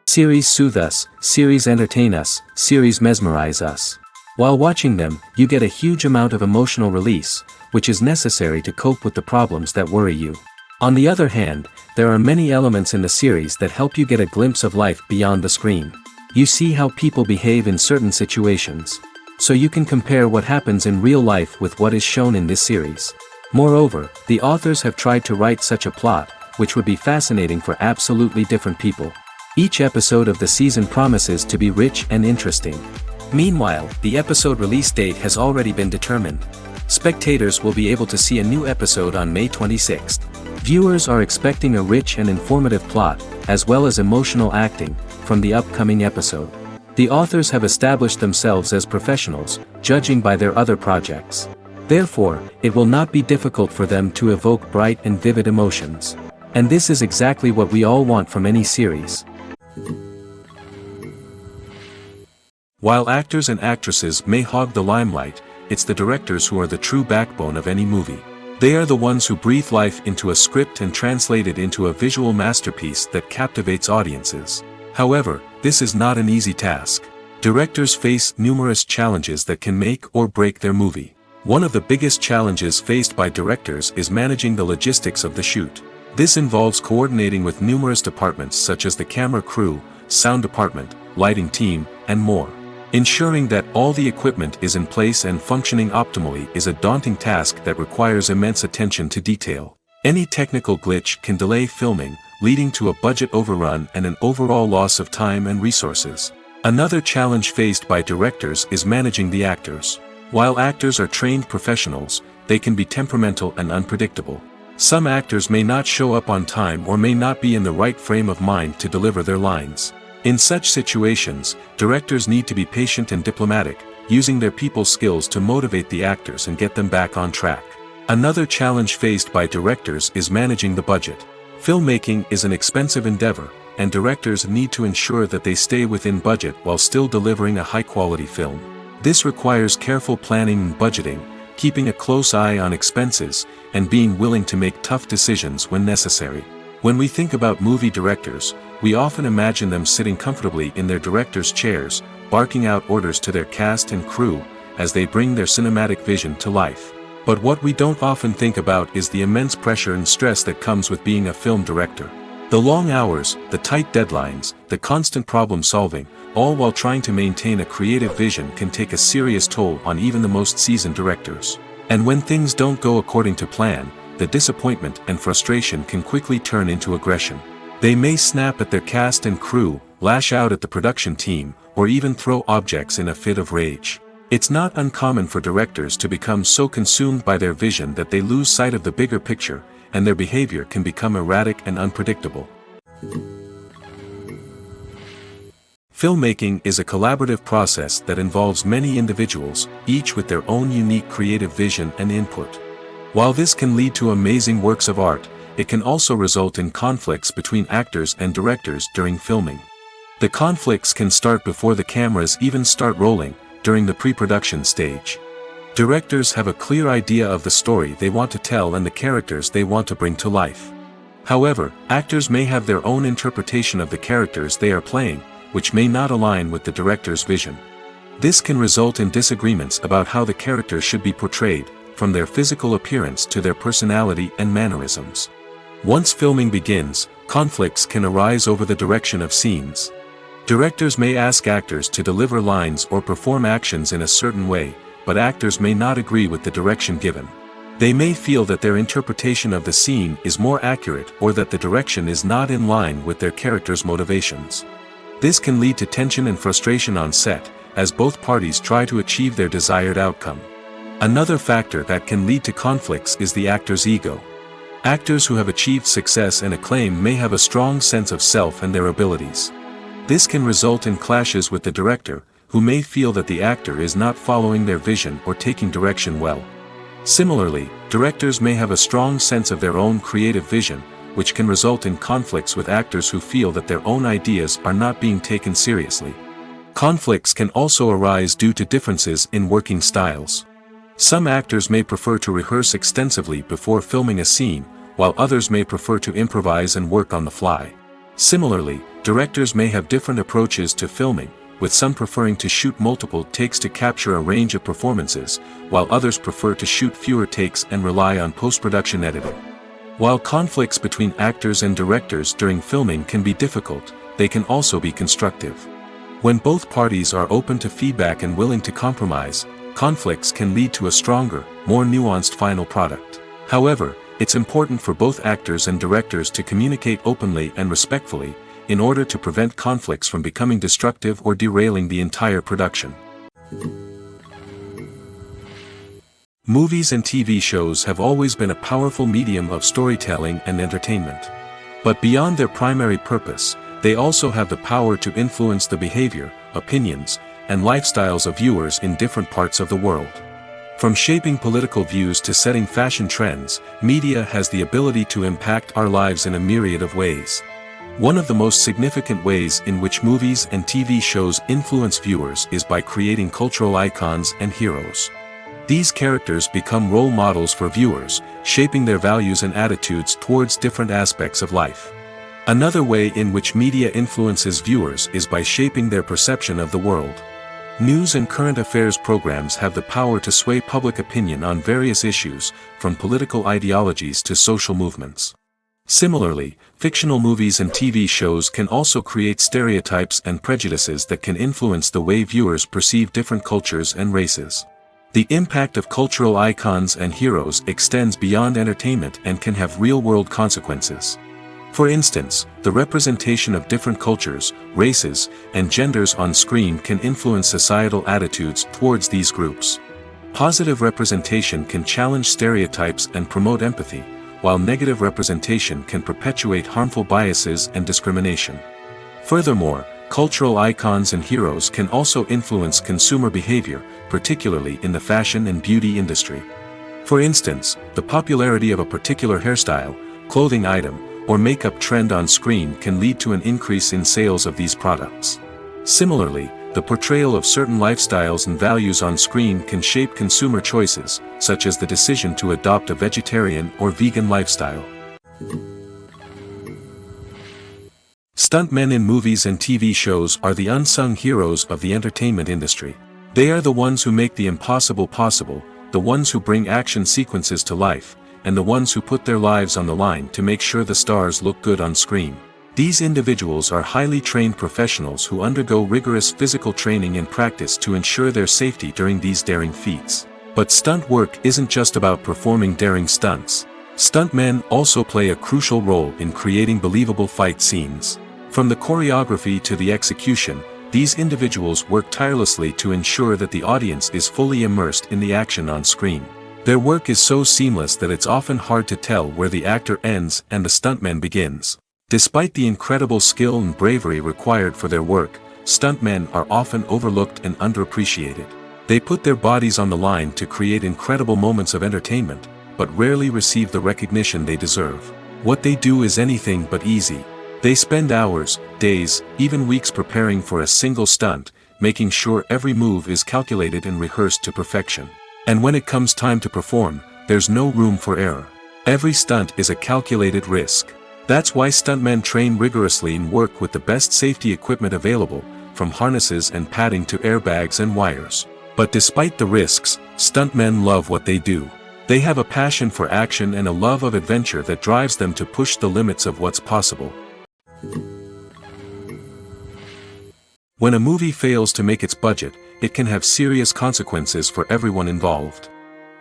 Series soothe us, series entertain us, series mesmerize us. While watching them, you get a huge amount of emotional release, which is necessary to cope with the problems that worry you. On the other hand, there are many elements in the series that help you get a glimpse of life beyond the screen. You see how people behave in certain situations. So you can compare what happens in real life with what is shown in this series. Moreover, the authors have tried to write such a plot, which would be fascinating for absolutely different people. Each episode of the season promises to be rich and interesting. Meanwhile, the episode release date has already been determined. Spectators will be able to see a new episode on May 26th. Viewers are expecting a rich and informative plot, as well as emotional acting, from the upcoming episode. The authors have established themselves as professionals, judging by their other projects. Therefore, it will not be difficult for them to evoke bright and vivid emotions. And this is exactly what we all want from any series. While actors and actresses may hog the limelight, it's the directors who are the true backbone of any movie. They are the ones who breathe life into a script and translate it into a visual masterpiece that captivates audiences. However, this is not an easy task. Directors face numerous challenges that can make or break their movie. One of the biggest challenges faced by directors is managing the logistics of the shoot. This involves coordinating with numerous departments such as the camera crew, sound department, lighting team, and more. Ensuring that all the equipment is in place and functioning optimally is a daunting task that requires immense attention to detail. Any technical glitch can delay filming, leading to a budget overrun and an overall loss of time and resources. Another challenge faced by directors is managing the actors. While actors are trained professionals, they can be temperamental and unpredictable. Some actors may not show up on time or may not be in the right frame of mind to deliver their lines. In such situations, directors need to be patient and diplomatic, using their people skills to motivate the actors and get them back on track. Another challenge faced by directors is managing the budget. Filmmaking is an expensive endeavor, and directors need to ensure that they stay within budget while still delivering a high-quality film. This requires careful planning and budgeting, keeping a close eye on expenses, and being willing to make tough decisions when necessary. When we think about movie directors, we often imagine them sitting comfortably in their director's chairs, barking out orders to their cast and crew, as they bring their cinematic vision to life. But what we don't often think about is the immense pressure and stress that comes with being a film director. The long hours, the tight deadlines, the constant problem solving, all while trying to maintain a creative vision can take a serious toll on even the most seasoned directors. And when things don't go according to plan, the disappointment and frustration can quickly turn into aggression. They may snap at their cast and crew, lash out at the production team, or even throw objects in a fit of rage. It's not uncommon for directors to become so consumed by their vision that they lose sight of the bigger picture, and their behavior can become erratic and unpredictable. Filmmaking is a collaborative process that involves many individuals, each with their own unique creative vision and input. While this can lead to amazing works of art, it can also result in conflicts between actors and directors during filming. The conflicts can start before the cameras even start rolling, during the pre-production stage. Directors have a clear idea of the story they want to tell and the characters they want to bring to life. However, actors may have their own interpretation of the characters they are playing, which may not align with the director's vision. This can result in disagreements about how the characters should be portrayed, from their physical appearance to their personality and mannerisms. Once filming begins, conflicts can arise over the direction of scenes. Directors may ask actors to deliver lines or perform actions in a certain way, but actors may not agree with the direction given. They may feel that their interpretation of the scene is more accurate or that the direction is not in line with their character's motivations. This can lead to tension and frustration on set, as both parties try to achieve their desired outcome. Another factor that can lead to conflicts is the actor's ego. Actors who have achieved success and acclaim may have a strong sense of self and their abilities. This can result in clashes with the director, who may feel that the actor is not following their vision or taking direction well. Similarly, directors may have a strong sense of their own creative vision, which can result in conflicts with actors who feel that their own ideas are not being taken seriously. Conflicts can also arise due to differences in working styles. Some actors may prefer to rehearse extensively before filming a scene, while others may prefer to improvise and work on the fly. Similarly, directors may have different approaches to filming, with some preferring to shoot multiple takes to capture a range of performances, while others prefer to shoot fewer takes and rely on post-production editing. While conflicts between actors and directors during filming can be difficult, they can also be constructive. When both parties are open to feedback and willing to compromise, conflicts can lead to a stronger, more nuanced final product. However, it's important for both actors and directors to communicate openly and respectfully, in order to prevent conflicts from becoming destructive or derailing the entire production. Movies and TV shows have always been a powerful medium of storytelling and entertainment. But beyond their primary purpose, they also have the power to influence the behavior, opinions, and lifestyles of viewers in different parts of the world. From shaping political views to setting fashion trends, media has the ability to impact our lives in a myriad of ways. One of the most significant ways in which movies and TV shows influence viewers is by creating cultural icons and heroes. These characters become role models for viewers, shaping their values and attitudes towards different aspects of life. Another way in which media influences viewers is by shaping their perception of the world. News and current affairs programs have the power to sway public opinion on various issues, from political ideologies to social movements. Similarly, fictional movies and TV shows can also create stereotypes and prejudices that can influence the way viewers perceive different cultures and races. The impact of cultural icons and heroes extends beyond entertainment and can have real-world consequences. For instance, the representation of different cultures, races, and genders on screen can influence societal attitudes towards these groups. Positive representation can challenge stereotypes and promote empathy, while negative representation can perpetuate harmful biases and discrimination. Furthermore, cultural icons and heroes can also influence consumer behavior, particularly in the fashion and beauty industry. For instance, the popularity of a particular hairstyle, clothing item, or makeup trend on screen can lead to an increase in sales of these products. Similarly, the portrayal of certain lifestyles and values on screen can shape consumer choices, such as the decision to adopt a vegetarian or vegan lifestyle. Stuntmen in movies and TV shows are the unsung heroes of the entertainment industry. They are the ones who make the impossible possible, the ones who bring action sequences to life, and the ones who put their lives on the line to make sure the stars look good on screen. These individuals are highly trained professionals who undergo rigorous physical training and practice to ensure their safety during these daring feats. But stunt work isn't just about performing daring stunts. Stuntmen also play a crucial role in creating believable fight scenes. From the choreography to the execution, these individuals work tirelessly to ensure that the audience is fully immersed in the action on screen. Their work is so seamless that it's often hard to tell where the actor ends and the stuntman begins. Despite the incredible skill and bravery required for their work, stuntmen are often overlooked and underappreciated. They put their bodies on the line to create incredible moments of entertainment, but rarely receive the recognition they deserve. What they do is anything but easy. They spend hours, days, even weeks preparing for a single stunt, making sure every move is calculated and rehearsed to perfection. And when it comes time to perform, there's no room for error. Every stunt is a calculated risk. That's why stuntmen train rigorously and work with the best safety equipment available, from harnesses and padding to airbags and wires. But despite the risks, stuntmen love what they do. They have a passion for action and a love of adventure that drives them to push the limits of what's possible. When a movie fails to make its budget, it can have serious consequences for everyone involved.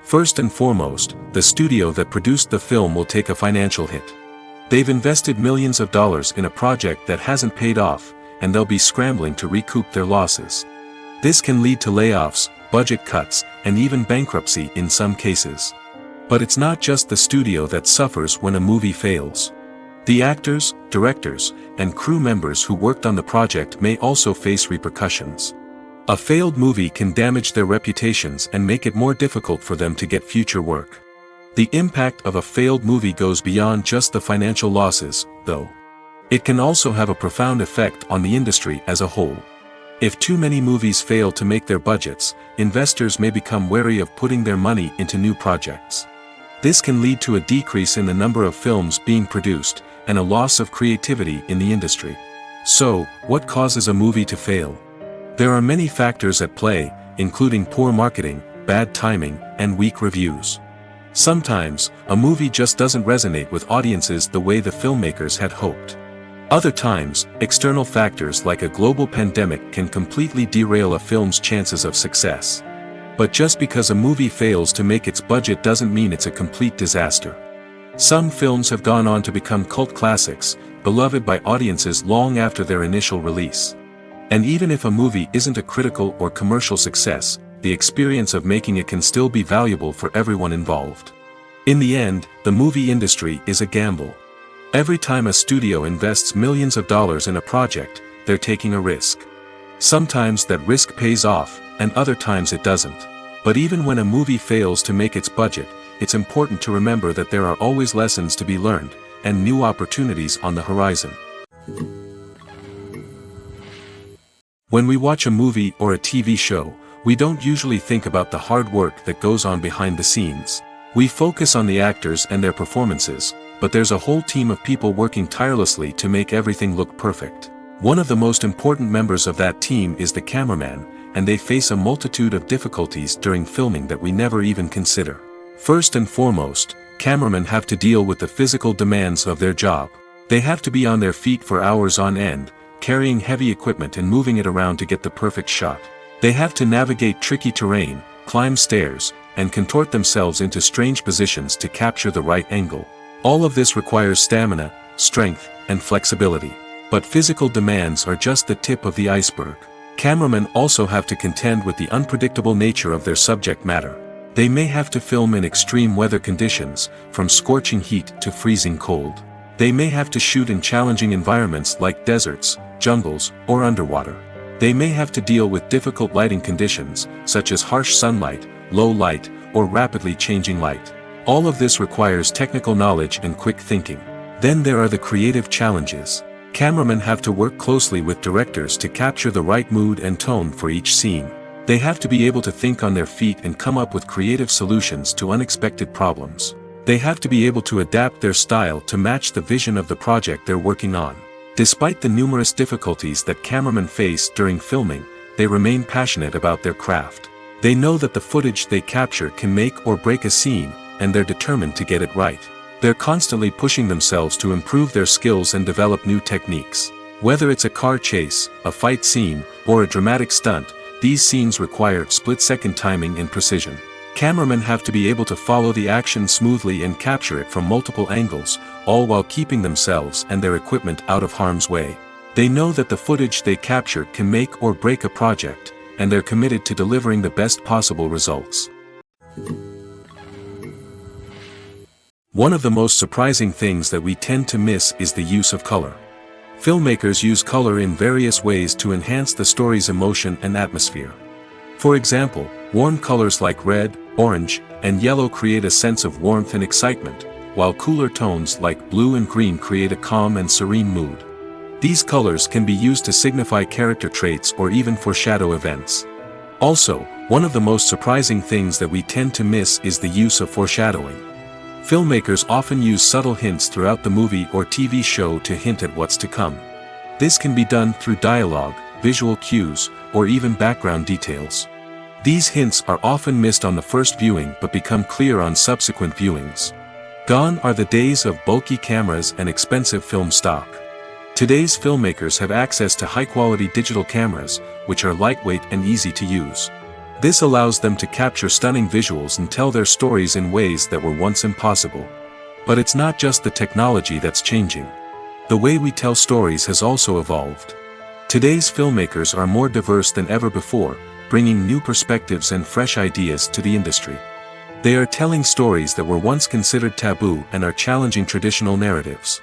First and foremost, the studio that produced the film will take a financial hit. They've invested millions of dollars in a project that hasn't paid off, and they'll be scrambling to recoup their losses. This can lead to layoffs, budget cuts, and even bankruptcy in some cases. But it's not just the studio that suffers when a movie fails. The actors, directors, and crew members who worked on the project may also face repercussions. A failed movie can damage their reputations and make it more difficult for them to get future work. The impact of a failed movie goes beyond just the financial losses, though. It can also have a profound effect on the industry as a whole. If too many movies fail to make their budgets, investors may become wary of putting their money into new projects. This can lead to a decrease in the number of films being produced, and a loss of creativity in the industry. So, what causes a movie to fail? There are many factors at play, including poor marketing, bad timing, and weak reviews. Sometimes, a movie just doesn't resonate with audiences the way the filmmakers had hoped. Other times, external factors like a global pandemic can completely derail a film's chances of success. But just because a movie fails to make its budget doesn't mean it's a complete disaster. Some films have gone on to become cult classics, beloved by audiences long after their initial release. And even if a movie isn't a critical or commercial success, the experience of making it can still be valuable for everyone involved. In the end, the movie industry is a gamble. Every time a studio invests millions of dollars in a project, they're taking a risk. Sometimes that risk pays off, and other times it doesn't. But even when a movie fails to make its budget, it's important to remember that there are always lessons to be learned, and new opportunities on the horizon. When we watch a movie or a TV show, we don't usually think about the hard work that goes on behind the scenes. We focus on the actors and their performances, but there's a whole team of people working tirelessly to make everything look perfect. One of the most important members of that team is the cameraman, and they face a multitude of difficulties during filming that we never even consider. First and foremost, cameramen have to deal with the physical demands of their job. They have to be on their feet for hours on end, carrying heavy equipment and moving it around to get the perfect shot. They have to navigate tricky terrain, climb stairs, and contort themselves into strange positions to capture the right angle. All of this requires stamina, strength, and flexibility. But physical demands are just the tip of the iceberg. Cameramen also have to contend with the unpredictable nature of their subject matter. They may have to film in extreme weather conditions, from scorching heat to freezing cold. They may have to shoot in challenging environments like deserts, jungles, or underwater. They may have to deal with difficult lighting conditions, such as harsh sunlight, low light, or rapidly changing light. All of this requires technical knowledge and quick thinking. Then there are the creative challenges. Cameramen have to work closely with directors to capture the right mood and tone for each scene. They have to be able to think on their feet and come up with creative solutions to unexpected problems. They have to be able to adapt their style to match the vision of the project they're working on. Despite the numerous difficulties that cameramen face during filming, they remain passionate about their craft. They know that the footage they capture can make or break a scene, and they're determined to get it right. They're constantly pushing themselves to improve their skills and develop new techniques. Whether it's a car chase, a fight scene, or a dramatic stunt, these scenes require split-second timing and precision. Cameramen have to be able to follow the action smoothly and capture it from multiple angles, all while keeping themselves and their equipment out of harm's way. They know that the footage they capture can make or break a project, and they're committed to delivering the best possible results. One of the most surprising things that we tend to miss is the use of color. Filmmakers use color in various ways to enhance the story's emotion and atmosphere. For example, warm colors like red, orange, and yellow create a sense of warmth and excitement, while cooler tones like blue and green create a calm and serene mood. These colors can be used to signify character traits or even foreshadow events. Also, one of the most surprising things that we tend to miss is the use of foreshadowing. Filmmakers often use subtle hints throughout the movie or TV show to hint at what's to come. This can be done through dialogue, visual cues, or even background details. These hints are often missed on the first viewing but become clear on subsequent viewings. Gone are the days of bulky cameras and expensive film stock. Today's filmmakers have access to high-quality digital cameras, which are lightweight and easy to use. This allows them to capture stunning visuals and tell their stories in ways that were once impossible. But it's not just the technology that's changing. The way we tell stories has also evolved. Today's filmmakers are more diverse than ever before, bringing new perspectives and fresh ideas to the industry. They are telling stories that were once considered taboo and are challenging traditional narratives.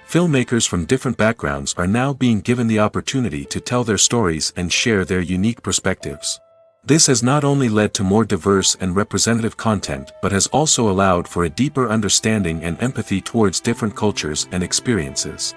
Filmmakers from different backgrounds are now being given the opportunity to tell their stories and share their unique perspectives. This has not only led to more diverse and representative content but has also allowed for a deeper understanding and empathy towards different cultures and experiences.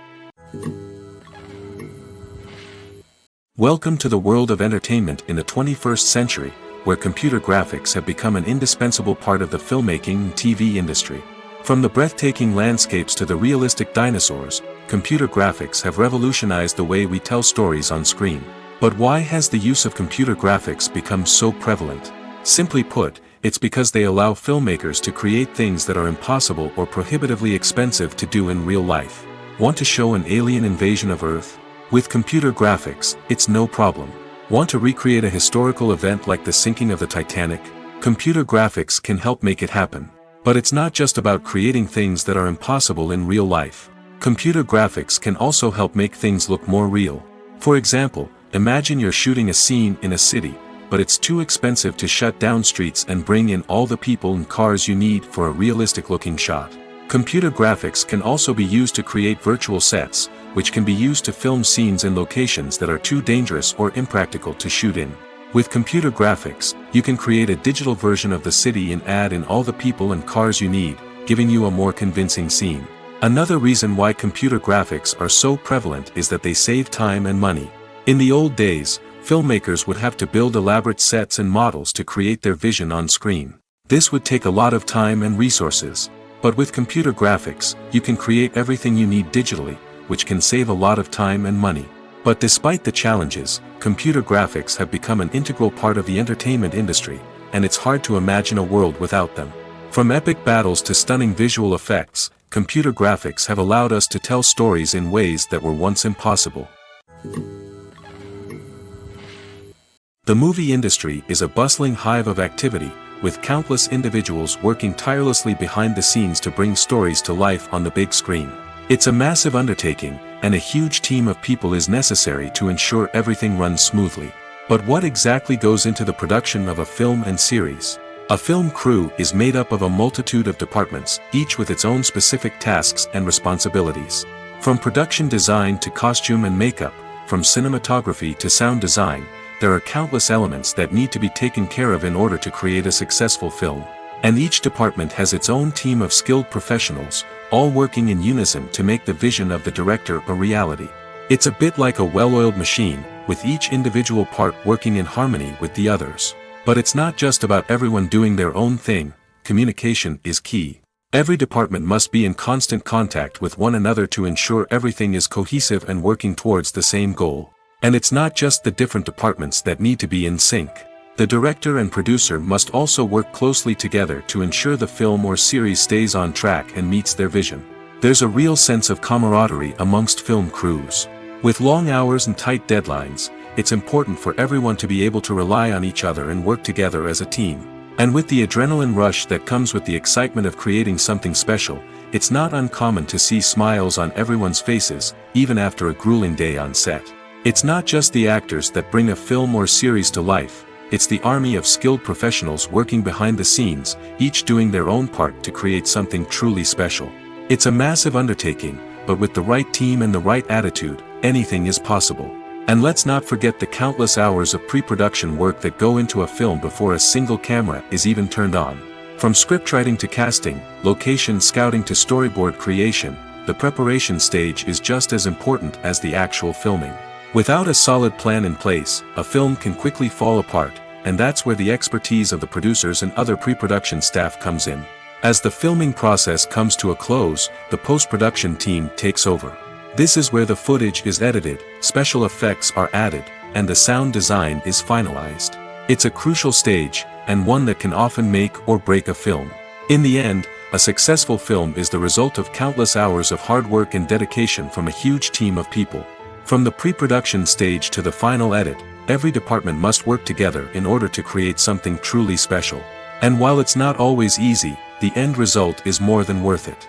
Welcome to the world of entertainment in the 21st century, where computer graphics have become an indispensable part of the filmmaking and TV industry. From the breathtaking landscapes to the realistic dinosaurs, computer graphics have revolutionized the way we tell stories on screen. But why has the use of computer graphics become so prevalent? Simply put, it's because they allow filmmakers to create things that are impossible or prohibitively expensive to do in real life. Want to show an alien invasion of Earth? With computer graphics, it's no problem. Want to recreate a historical event like the sinking of the Titanic? Computer graphics can help make it happen. But it's not just about creating things that are impossible in real life. Computer graphics can also help make things look more real. For example, imagine you're shooting a scene in a city, but it's too expensive to shut down streets and bring in all the people and cars you need for a realistic-looking shot. Computer graphics can also be used to create virtual sets, which can be used to film scenes in locations that are too dangerous or impractical to shoot in. With computer graphics, you can create a digital version of the city and add in all the people and cars you need, giving you a more convincing scene. Another reason why computer graphics are so prevalent is that they save time and money. In the old days, filmmakers would have to build elaborate sets and models to create their vision on screen. This would take a lot of time and resources. But with computer graphics, you can create everything you need digitally, which can save a lot of time and money. But despite the challenges, computer graphics have become an integral part of the entertainment industry, and it's hard to imagine a world without them. From epic battles to stunning visual effects, computer graphics have allowed us to tell stories in ways that were once impossible. The movie industry is a bustling hive of activity, with countless individuals working tirelessly behind the scenes to bring stories to life on the big screen. It's a massive undertaking, and a huge team of people is necessary to ensure everything runs smoothly. But what exactly goes into the production of a film and series? A film crew is made up of a multitude of departments, each with its own specific tasks and responsibilities. From production design to costume and makeup, from cinematography to sound design, there are countless elements that need to be taken care of in order to create a successful film. And each department has its own team of skilled professionals, all working in unison to make the vision of the director a reality. It's a bit like a well-oiled machine, with each individual part working in harmony with the others. But it's not just about everyone doing their own thing. Communication is key. Every department must be in constant contact with one another to ensure everything is cohesive and working towards the same goal. And it's not just the different departments that need to be in sync. The director and producer must also work closely together to ensure the film or series stays on track and meets their vision. There's a real sense of camaraderie amongst film crews. With long hours and tight deadlines, it's important for everyone to be able to rely on each other and work together as a team. And with the adrenaline rush that comes with the excitement of creating something special, it's not uncommon to see smiles on everyone's faces, even after a grueling day on set. It's not just the actors that bring a film or series to life. It's the army of skilled professionals working behind the scenes, each doing their own part to create something truly special. It's a massive undertaking, but with the right team and the right attitude, anything is possible. And let's not forget the countless hours of pre-production work that go into a film before a single camera is even turned on. From scriptwriting to casting, location scouting to storyboard creation, the preparation stage is just as important as the actual filming. Without a solid plan in place, a film can quickly fall apart, and that's where the expertise of the producers and other pre-production staff comes in. As the filming process comes to a close, the post-production team takes over. This is where the footage is edited, special effects are added, and the sound design is finalized. It's a crucial stage, and one that can often make or break a film. In the end, a successful film is the result of countless hours of hard work and dedication from a huge team of people. From the pre-production stage to the final edit, every department must work together in order to create something truly special. And while it's not always easy, the end result is more than worth it.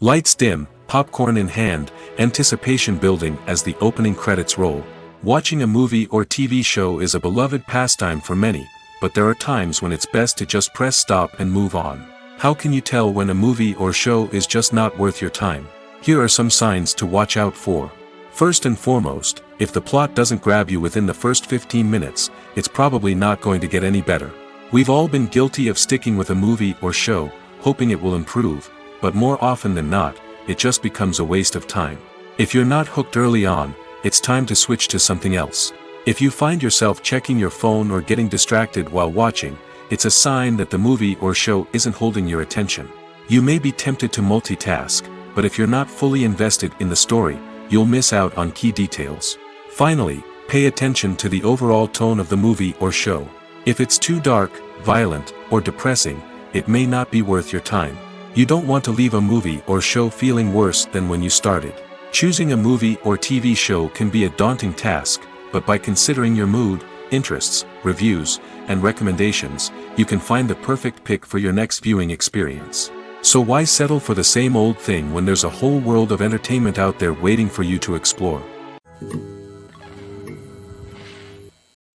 Lights dim, popcorn in hand, anticipation building as the opening credits roll. Watching a movie or TV show is a beloved pastime for many, but there are times when it's best to just press stop and move on. How can you tell when a movie or show is just not worth your time? Here are some signs to watch out for. First and foremost, if the plot doesn't grab you within the first 15 minutes, it's probably not going to get any better. We've all been guilty of sticking with a movie or show, hoping it will improve, but more often than not, it just becomes a waste of time. If you're not hooked early on, it's time to switch to something else. If you find yourself checking your phone or getting distracted while watching, it's a sign that the movie or show isn't holding your attention. You may be tempted to multitask, but if you're not fully invested in the story, you'll miss out on key details. Finally, pay attention to the overall tone of the movie or show. If it's too dark, violent, or depressing, it may not be worth your time. You don't want to leave a movie or show feeling worse than when you started. Choosing a movie or TV show can be a daunting task, but by considering your mood, interests, reviews, and recommendations, you can find the perfect pick for your next viewing experience. So why settle for the same old thing when there's a whole world of entertainment out there waiting for you to explore?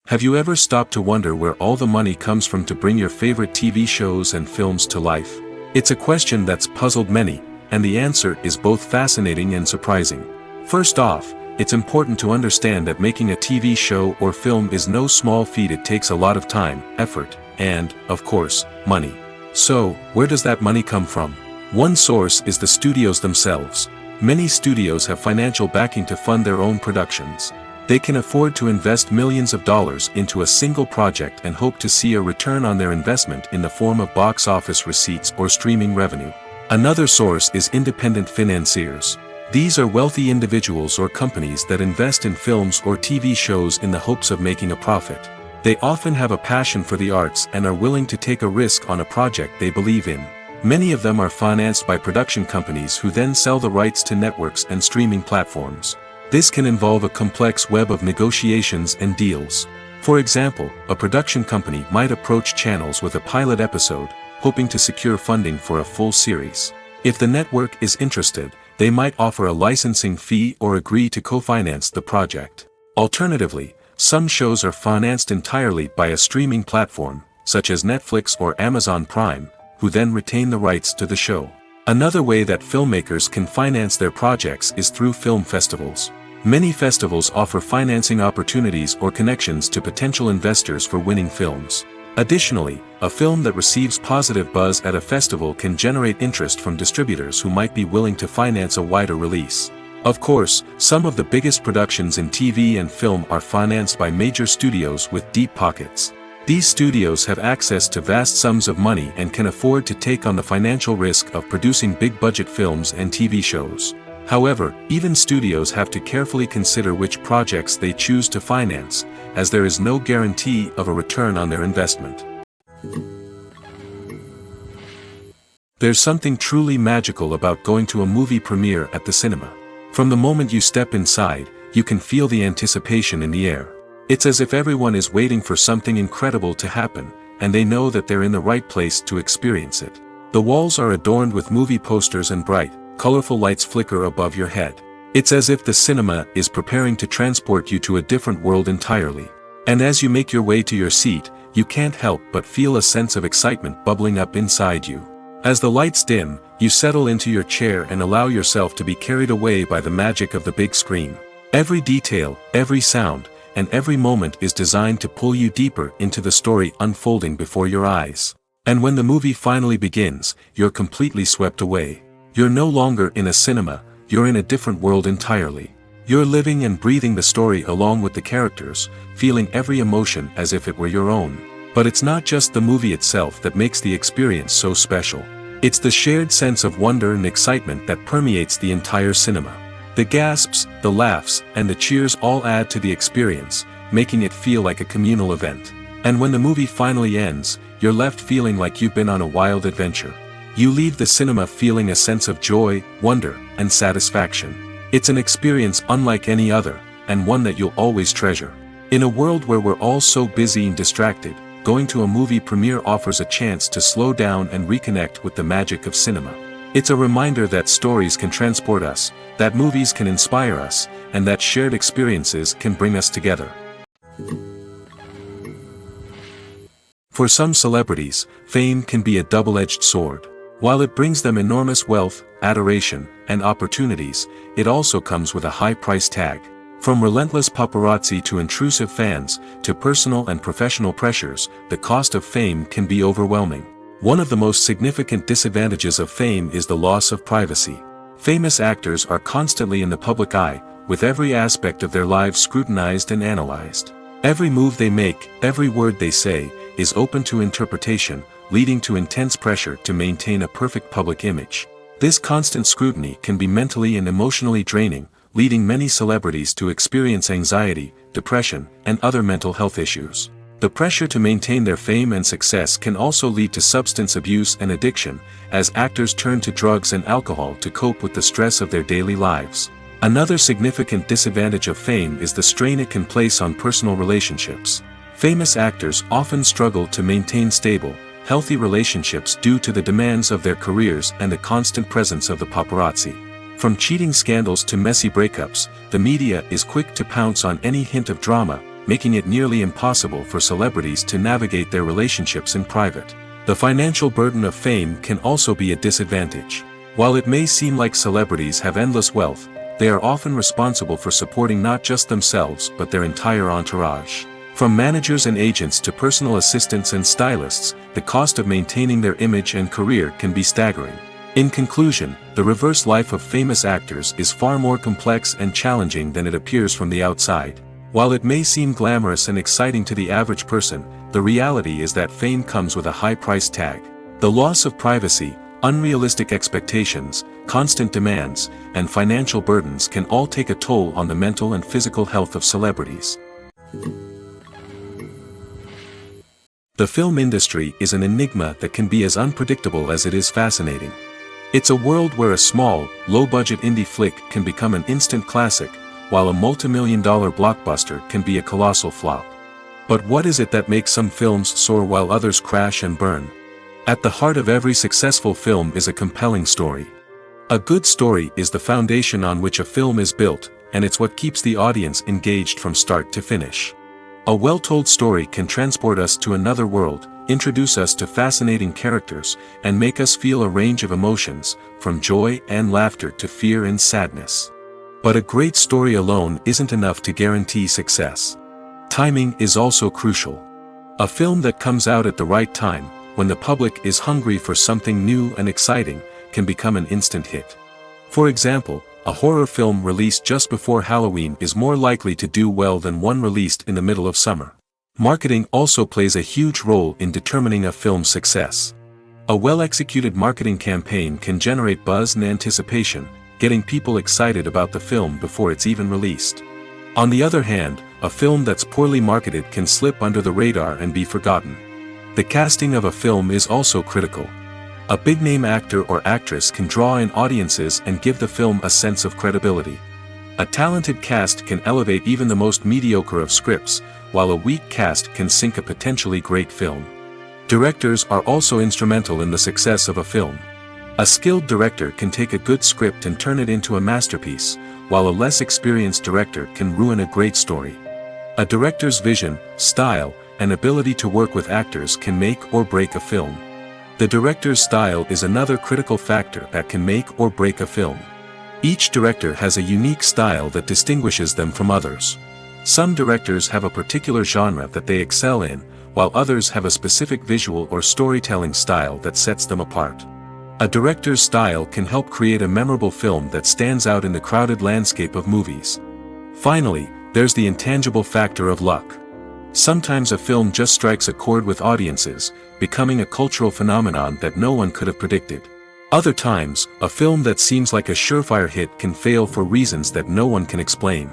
Have you ever stopped to wonder where all the money comes from to bring your favorite TV shows and films to life? It's a question that's puzzled many, and the answer is both fascinating and surprising. First off, it's important to understand that making a TV show or film is no small feat. It takes a lot of time, effort, and, of course, money. So, where does that money come from? One source is the studios themselves. Many studios have financial backing to fund their own productions. They can afford to invest millions of dollars into a single project and hope to see a return on their investment in the form of box office receipts or streaming revenue. Another source is independent financiers. These are wealthy individuals or companies that invest in films or TV shows in the hopes of making a profit. They often have a passion for the arts and are willing to take a risk on a project they believe in. Many of them are financed by production companies who then sell the rights to networks and streaming platforms. This can involve a complex web of negotiations and deals. For example, a production company might approach channels with a pilot episode, hoping to secure funding for a full series. If the network is interested, they might offer a licensing fee or agree to co-finance the project. Alternatively, some shows are financed entirely by a streaming platform, such as Netflix or Amazon Prime, who then retain the rights to the show. Another way that filmmakers can finance their projects is through film festivals. Many festivals offer financing opportunities or connections to potential investors for winning films. Additionally, a film that receives positive buzz at a festival can generate interest from distributors who might be willing to finance a wider release. Of course, some of the biggest productions in TV and film are financed by major studios with deep pockets. These studios have access to vast sums of money and can afford to take on the financial risk of producing big-budget films and TV shows. However, even studios have to carefully consider which projects they choose to finance, as there is no guarantee of a return on their investment. There's something truly magical about going to a movie premiere at the cinema. From the moment you step inside, you can feel the anticipation in the air. It's as if everyone is waiting for something incredible to happen, and they know that they're in the right place to experience it. The walls are adorned with movie posters and bright, colorful lights flicker above your head. It's as if the cinema is preparing to transport you to a different world entirely. And as you make your way to your seat, you can't help but feel a sense of excitement bubbling up inside you. As the lights dim, you settle into your chair and allow yourself to be carried away by the magic of the big screen. Every detail, every sound, and every moment is designed to pull you deeper into the story unfolding before your eyes. And when the movie finally begins, you're completely swept away. You're no longer in a cinema, you're in a different world entirely. You're living and breathing the story along with the characters, feeling every emotion as if it were your own. But it's not just the movie itself that makes the experience so special. It's the shared sense of wonder and excitement that permeates the entire cinema. The gasps, the laughs, and the cheers all add to the experience, making it feel like a communal event. And when the movie finally ends, you're left feeling like you've been on a wild adventure. You leave the cinema feeling a sense of joy, wonder, and satisfaction. It's an experience unlike any other, and one that you'll always treasure. In a world where we're all so busy and distracted, going to a movie premiere offers a chance to slow down and reconnect with the magic of cinema. It's a reminder that stories can transport us, that movies can inspire us, and that shared experiences can bring us together. For some celebrities, fame can be a double-edged sword. While it brings them enormous wealth, adoration, and opportunities, it also comes with a high price tag. From relentless paparazzi to intrusive fans, to personal and professional pressures, the cost of fame can be overwhelming. One of the most significant disadvantages of fame is the loss of privacy. Famous actors are constantly in the public eye, with every aspect of their lives scrutinized and analyzed. Every move they make, every word they say, is open to interpretation, leading to intense pressure to maintain a perfect public image. This constant scrutiny can be mentally and emotionally draining, leading many celebrities to experience anxiety, depression, and other mental health issues. The pressure to maintain their fame and success can also lead to substance abuse and addiction, as actors turn to drugs and alcohol to cope with the stress of their daily lives. Another significant disadvantage of fame is the strain it can place on personal relationships. Famous actors often struggle to maintain stable, healthy relationships due to the demands of their careers and the constant presence of the paparazzi. From cheating scandals to messy breakups, the media is quick to pounce on any hint of drama, making it nearly impossible for celebrities to navigate their relationships in private. The financial burden of fame can also be a disadvantage. While it may seem like celebrities have endless wealth, they are often responsible for supporting not just themselves but their entire entourage. From managers and agents to personal assistants and stylists, the cost of maintaining their image and career can be staggering. In conclusion, the reverse life of famous actors is far more complex and challenging than it appears from the outside. While it may seem glamorous and exciting to the average person, the reality is that fame comes with a high price tag. The loss of privacy, unrealistic expectations, constant demands, and financial burdens can all take a toll on the mental and physical health of celebrities. The film industry is an enigma that can be as unpredictable as it is fascinating. It's a world where a small, low-budget indie flick can become an instant classic, while a multi-million-dollar blockbuster can be a colossal flop. But what is it that makes some films soar while others crash and burn? At the heart of every successful film is a compelling story. A good story is the foundation on which a film is built, and it's what keeps the audience engaged from start to finish. A well-told story can transport us to another world, introduce us to fascinating characters, and make us feel a range of emotions, from joy and laughter to fear and sadness. But a great story alone isn't enough to guarantee success. Timing is also crucial. A film that comes out at the right time, when the public is hungry for something new and exciting, can become an instant hit. For example, a horror film released just before Halloween is more likely to do well than one released in the middle of summer. Marketing also plays a huge role in determining a film's success. A well-executed marketing campaign can generate buzz and anticipation, getting people excited about the film before it's even released. On the other hand, a film that's poorly marketed can slip under the radar and be forgotten. The casting of a film is also critical. A big-name actor or actress can draw in audiences and give the film a sense of credibility. A talented cast can elevate even the most mediocre of scripts, while a weak cast can sink a potentially great film. Directors are also instrumental in the success of a film. A skilled director can take a good script and turn it into a masterpiece, while a less experienced director can ruin a great story. A director's vision, style, and ability to work with actors can make or break a film. The director's style is another critical factor that can make or break a film. Each director has a unique style that distinguishes them from others. Some directors have a particular genre that they excel in, while others have a specific visual or storytelling style that sets them apart. A director's style can help create a memorable film that stands out in the crowded landscape of movies. Finally, there's the intangible factor of luck. Sometimes a film just strikes a chord with audiences, becoming a cultural phenomenon that no one could have predicted. Other times, a film that seems like a surefire hit can fail for reasons that no one can explain.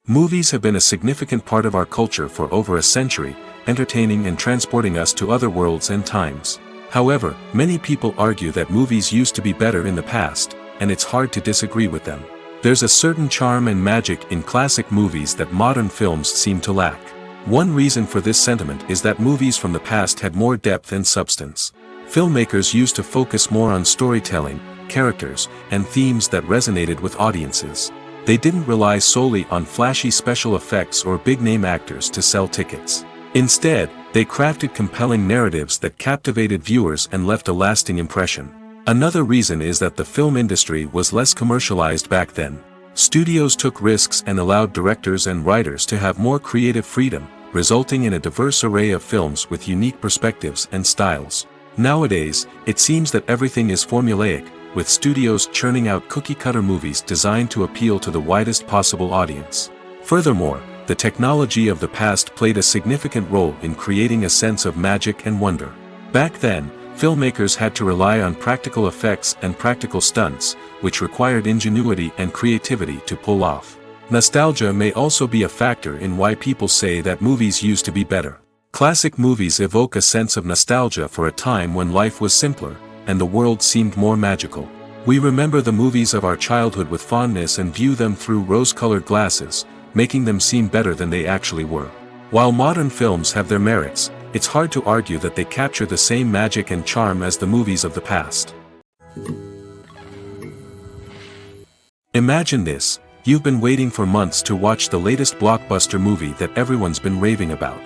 Movies have been a significant part of our culture for over a century, entertaining and transporting us to other worlds and times. However, many people argue that movies used to be better in the past, and it's hard to disagree with them. There's a certain charm and magic in classic movies that modern films seem to lack. One reason for this sentiment is that movies from the past had more depth and substance. Filmmakers used to focus more on storytelling, characters, and themes that resonated with audiences. They didn't rely solely on flashy special effects or big-name actors to sell tickets. Instead, they crafted compelling narratives that captivated viewers and left a lasting impression. Another reason is that the film industry was less commercialized back then. Studios took risks and allowed directors and writers to have more creative freedom, resulting in a diverse array of films with unique perspectives and styles. Nowadays, it seems that everything is formulaic, with studios churning out cookie-cutter movies designed to appeal to the widest possible audience. Furthermore, the technology of the past played a significant role in creating a sense of magic and wonder. Back then, filmmakers had to rely on practical effects and practical stunts, which required ingenuity and creativity to pull off. Nostalgia may also be a factor in why people say that movies used to be better. Classic movies evoke a sense of nostalgia for a time when life was simpler, and the world seemed more magical. We remember the movies of our childhood with fondness and view them through rose-colored glasses, making them seem better than they actually were. While modern films have their merits, it's hard to argue that they capture the same magic and charm as the movies of the past. Imagine this. You've been waiting for months to watch the latest blockbuster movie that everyone's been raving about.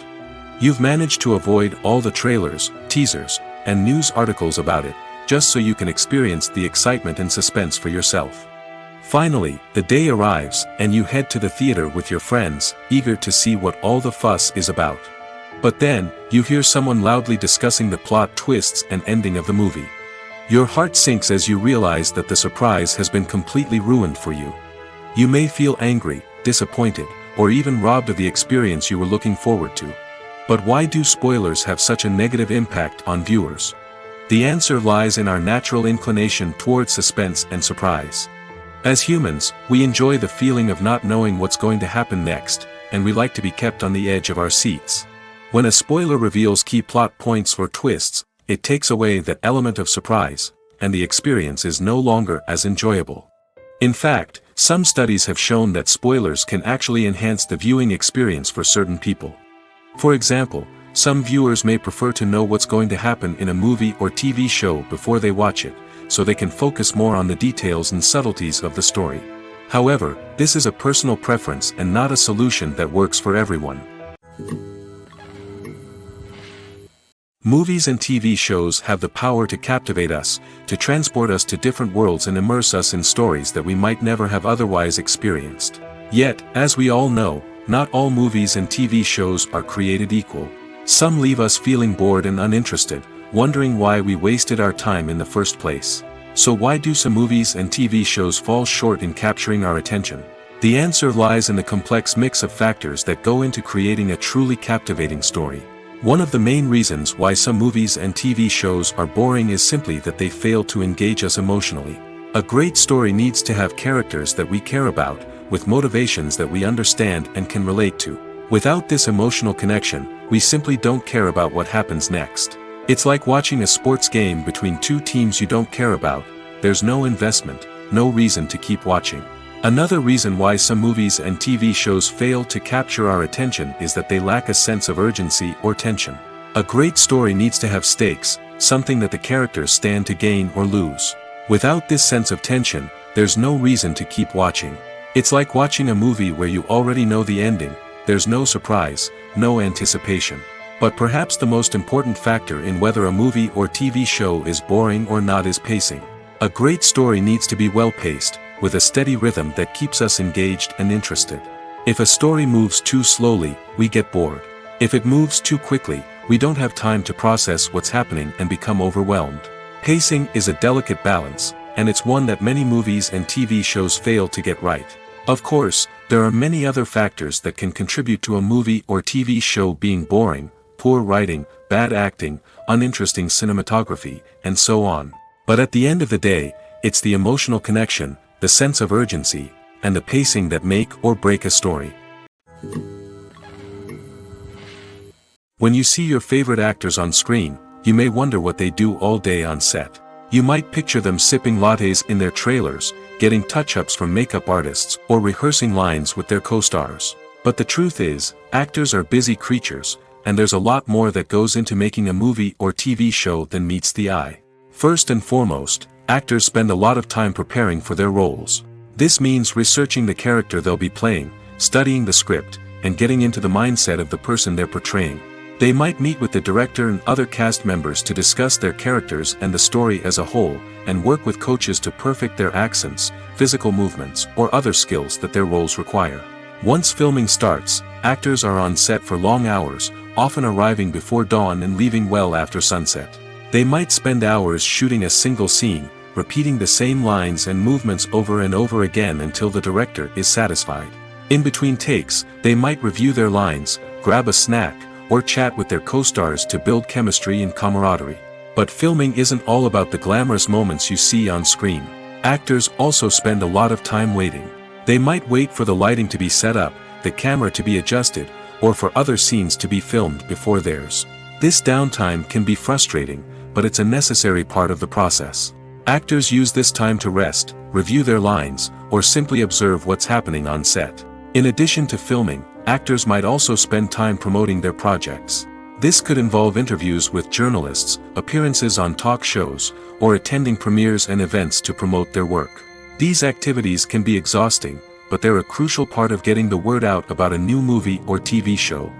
You've managed to avoid all the trailers, teasers, and news articles about it, just so you can experience the excitement and suspense for yourself. Finally, the day arrives, and you head to the theater with your friends, eager to see what all the fuss is about. But then, you hear someone loudly discussing the plot twists and ending of the movie. Your heart sinks as you realize that the surprise has been completely ruined for you. You may feel angry, disappointed, or even robbed of the experience you were looking forward to. But why do spoilers have such a negative impact on viewers? The answer lies in our natural inclination towards suspense and surprise. As humans, we enjoy the feeling of not knowing what's going to happen next, and we like to be kept on the edge of our seats. When a spoiler reveals key plot points or twists, it takes away that element of surprise, and the experience is no longer as enjoyable. In fact, some studies have shown that spoilers can actually enhance the viewing experience for certain people. For example, some viewers may prefer to know what's going to happen in a movie or TV show before they watch it, so they can focus more on the details and subtleties of the story. However, this is a personal preference and not a solution that works for everyone. Movies and TV shows have the power to captivate us, to transport us to different worlds and immerse us in stories that we might never have otherwise experienced. Yet, as we all know, not all movies and TV shows are created equal. Some leave us feeling bored and uninterested, wondering why we wasted our time in the first place. So why do some movies and TV shows fall short in capturing our attention? The answer lies in the complex mix of factors that go into creating a truly captivating story. One of the main reasons why some movies and TV shows are boring is simply that they fail to engage us emotionally. A great story needs to have characters that we care about, with motivations that we understand and can relate to. Without this emotional connection, we simply don't care about what happens next. It's like watching a sports game between two teams you don't care about. There's no investment, no reason to keep watching. Another reason why some movies and TV shows fail to capture our attention is that they lack a sense of urgency or tension. A great story needs to have stakes, something that the characters stand to gain or lose. Without this sense of tension, there's no reason to keep watching. It's like watching a movie where you already know the ending. There's no surprise, no anticipation. But perhaps the most important factor in whether a movie or TV show is boring or not is pacing. A great story needs to be well-paced, with a steady rhythm that keeps us engaged and interested. If a story moves too slowly, we get bored. If it moves too quickly, we don't have time to process what's happening and become overwhelmed. Pacing is a delicate balance, and it's one that many movies and TV shows fail to get right. Of course, there are many other factors that can contribute to a movie or TV show being boring: poor writing, bad acting, uninteresting cinematography, and so on. But at the end of the day, it's the emotional connection, the sense of urgency, and the pacing that make or break a story. When you see your favorite actors on screen, you may wonder what they do all day on set. You might picture them sipping lattes in their trailers, getting touch-ups from makeup artists, or rehearsing lines with their co-stars. But the truth is, actors are busy creatures, and there's a lot more that goes into making a movie or TV show than meets the eye. First and foremost, actors spend a lot of time preparing for their roles. This means researching the character they'll be playing, studying the script, and getting into the mindset of the person they're portraying. They might meet with the director and other cast members to discuss their characters and the story as a whole, and work with coaches to perfect their accents, physical movements, or other skills that their roles require. Once filming starts, actors are on set for long hours, often arriving before dawn and leaving well after sunset. They might spend hours shooting a single scene, repeating the same lines and movements over and over again until the director is satisfied. In between takes, they might review their lines, grab a snack, or chat with their co-stars to build chemistry and camaraderie. But filming isn't all about the glamorous moments you see on screen. Actors also spend a lot of time waiting. They might wait for the lighting to be set up, the camera to be adjusted, or for other scenes to be filmed before theirs. This downtime can be frustrating, but it's a necessary part of the process. Actors use this time to rest, review their lines, or simply observe what's happening on set. In addition to filming, actors might also spend time promoting their projects. This could involve interviews with journalists, appearances on talk shows, or attending premieres and events to promote their work. These activities can be exhausting, but they're a crucial part of getting the word out about a new movie or TV show.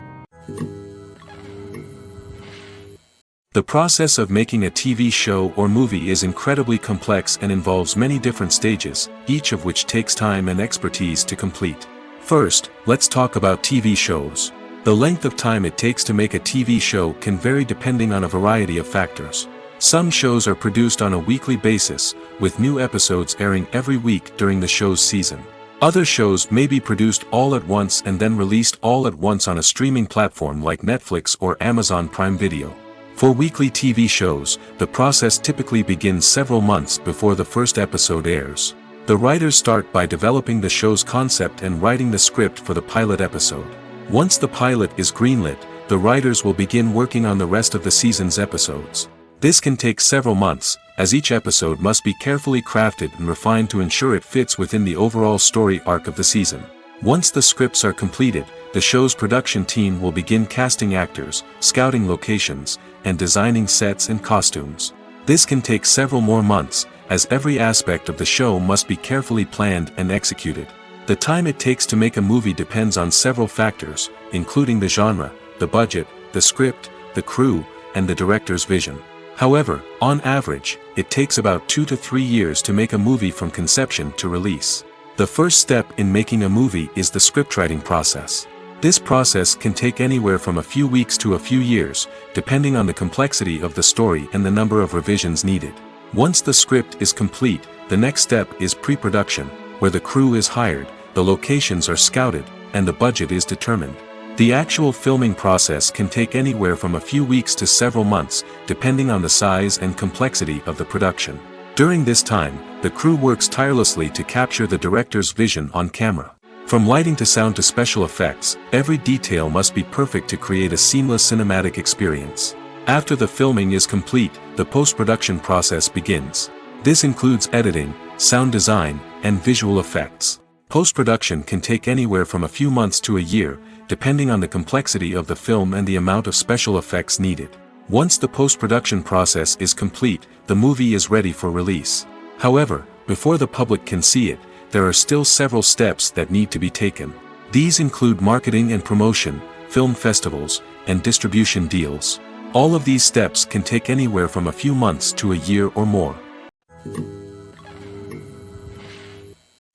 The process of making a TV show or movie is incredibly complex and involves many different stages, each of which takes time and expertise to complete. First, let's talk about TV shows. The length of time it takes to make a TV show can vary depending on a variety of factors. Some shows are produced on a weekly basis, with new episodes airing every week during the show's season. Other shows may be produced all at once and then released all at once on a streaming platform like Netflix or Amazon Prime Video. For weekly TV shows, the process typically begins several months before the first episode airs. The writers start by developing the show's concept and writing the script for the pilot episode. Once the pilot is greenlit, the writers will begin working on the rest of the season's episodes. This can take several months, as each episode must be carefully crafted and refined to ensure it fits within the overall story arc of the season. Once the scripts are completed, the show's production team will begin casting actors, scouting locations, and designing sets and costumes. This can take several more months, as every aspect of the show must be carefully planned and executed. The time it takes to make a movie depends on several factors, including the genre, the budget, the script, the crew, and the director's vision. However, on average, it takes about 2 to 3 years to make a movie from conception to release. The first step in making a movie is the scriptwriting process. This process can take anywhere from a few weeks to a few years, depending on the complexity of the story and the number of revisions needed. Once the script is complete, the next step is pre-production, where the crew is hired, the locations are scouted, and the budget is determined. The actual filming process can take anywhere from a few weeks to several months, depending on the size and complexity of the production. During this time, the crew works tirelessly to capture the director's vision on camera. From lighting to sound to special effects, every detail must be perfect to create a seamless cinematic experience. After the filming is complete, the post-production process begins. This includes editing, sound design, and visual effects. Post-production can take anywhere from a few months to a year, depending on the complexity of the film and the amount of special effects needed. Once the post-production process is complete, the movie is ready for release. However, before the public can see it, there are still several steps that need to be taken. These include marketing and promotion, film festivals, and distribution deals. All of these steps can take anywhere from a few months to a year or more.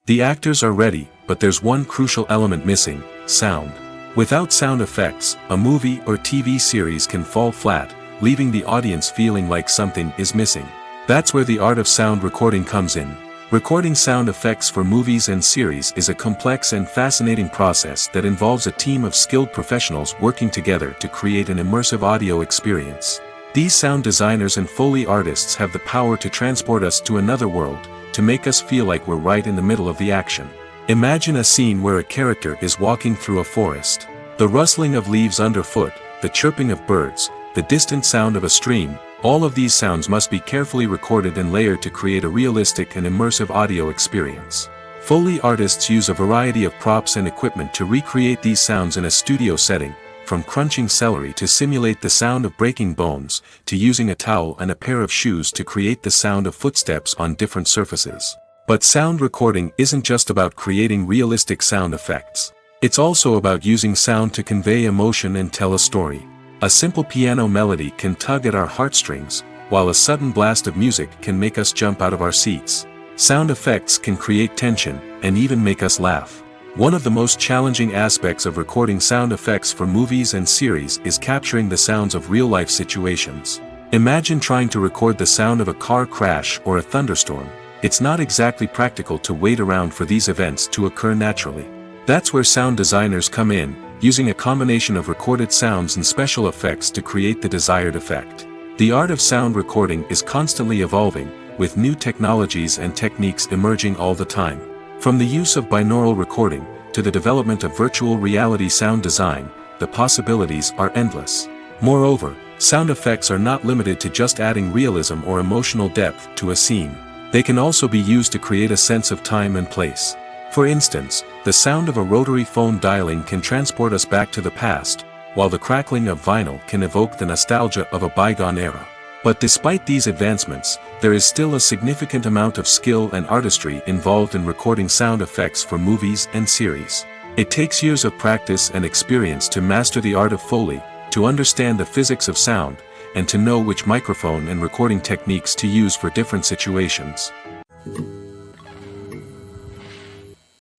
The actors are ready, but there's one crucial element missing: sound. Without sound effects, a movie or TV series can fall flat, leaving the audience feeling like something is missing. That's where the art of sound recording comes in. Recording sound effects for movies and series is a complex and fascinating process that involves a team of skilled professionals working together to create an immersive audio experience. These sound designers and Foley artists have the power to transport us to another world, to make us feel like we're right in the middle of the action. Imagine a scene where a character is walking through a forest. The rustling of leaves underfoot, the chirping of birds, the distant sound of a stream, all of these sounds must be carefully recorded and layered to create a realistic and immersive audio experience. Foley artists use a variety of props and equipment to recreate these sounds in a studio setting, from crunching celery to simulate the sound of breaking bones, to using a towel and a pair of shoes to create the sound of footsteps on different surfaces. But sound recording isn't just about creating realistic sound effects. It's also about using sound to convey emotion and tell a story. A simple piano melody can tug at our heartstrings, while a sudden blast of music can make us jump out of our seats. Sound effects can create tension, and even make us laugh. One of the most challenging aspects of recording sound effects for movies and series is capturing the sounds of real-life situations. Imagine trying to record the sound of a car crash or a thunderstorm. It's not exactly practical to wait around for these events to occur naturally. That's where sound designers come in, using a combination of recorded sounds and special effects to create the desired effect. The art of sound recording is constantly evolving, with new technologies and techniques emerging all the time. From the use of binaural recording, to the development of virtual reality sound design, the possibilities are endless. Moreover, sound effects are not limited to just adding realism or emotional depth to a scene. They can also be used to create a sense of time and place. For instance, the sound of a rotary phone dialing can transport us back to the past, while the crackling of vinyl can evoke the nostalgia of a bygone era. But despite these advancements, there is still a significant amount of skill and artistry involved in recording sound effects for movies and series. It takes years of practice and experience to master the art of Foley, to understand the physics of sound, and to know which microphone and recording techniques to use for different situations.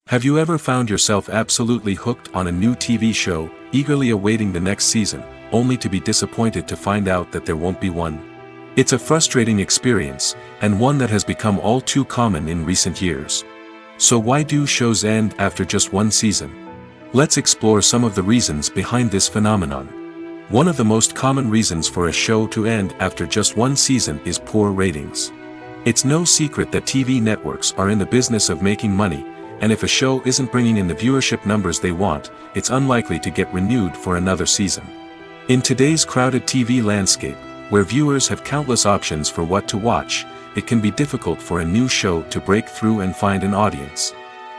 Have you ever found yourself absolutely hooked on a new TV show, eagerly awaiting the next season, only to be disappointed to find out that there won't be one? It's a frustrating experience, and one that has become all too common in recent years. So why do shows end after just one season? Let's explore some of the reasons behind this phenomenon. One of the most common reasons for a show to end after just one season is poor ratings. It's no secret that TV networks are in the business of making money, and if a show isn't bringing in the viewership numbers they want, it's unlikely to get renewed for another season. In today's crowded TV landscape, where viewers have countless options for what to watch, it can be difficult for a new show to break through and find an audience.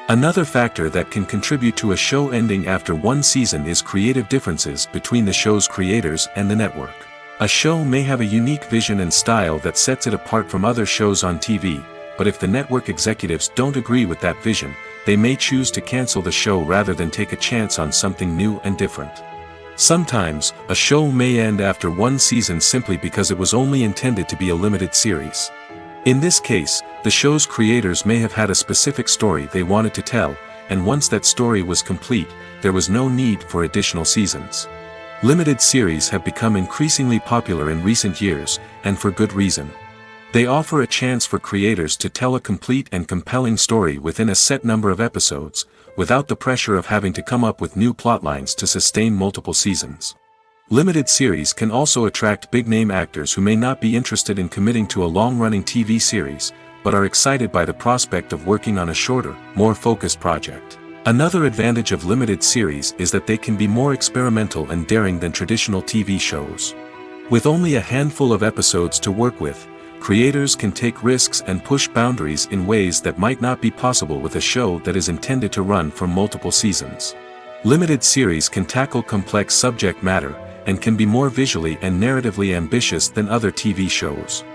Another factor that can contribute to a show ending after one season is creative differences between the show's creators and the network. A show may have a unique vision and style that sets it apart from other shows on TV, but if the network executives don't agree with that vision, they may choose to cancel the show rather than take a chance on something new and different. Sometimes, a show may end after one season simply because it was only intended to be a limited series. In this case, the show's creators may have had a specific story they wanted to tell, and once that story was complete, there was no need for additional seasons. Limited series have become increasingly popular in recent years, and for good reason. They offer a chance for creators to tell a complete and compelling story within a set number of episodes, without the pressure of having to come up with new plotlines to sustain multiple seasons. Limited series can also attract big-name actors who may not be interested in committing to a long-running TV series, but are excited by the prospect of working on a shorter, more focused project. Another advantage of limited series is that they can be more experimental and daring than traditional TV shows. With only a handful of episodes to work with, creators can take risks and push boundaries in ways that might not be possible with a show that is intended to run for multiple seasons. Limited series can tackle complex subject matter, and can be more visually and narratively ambitious than other TV shows.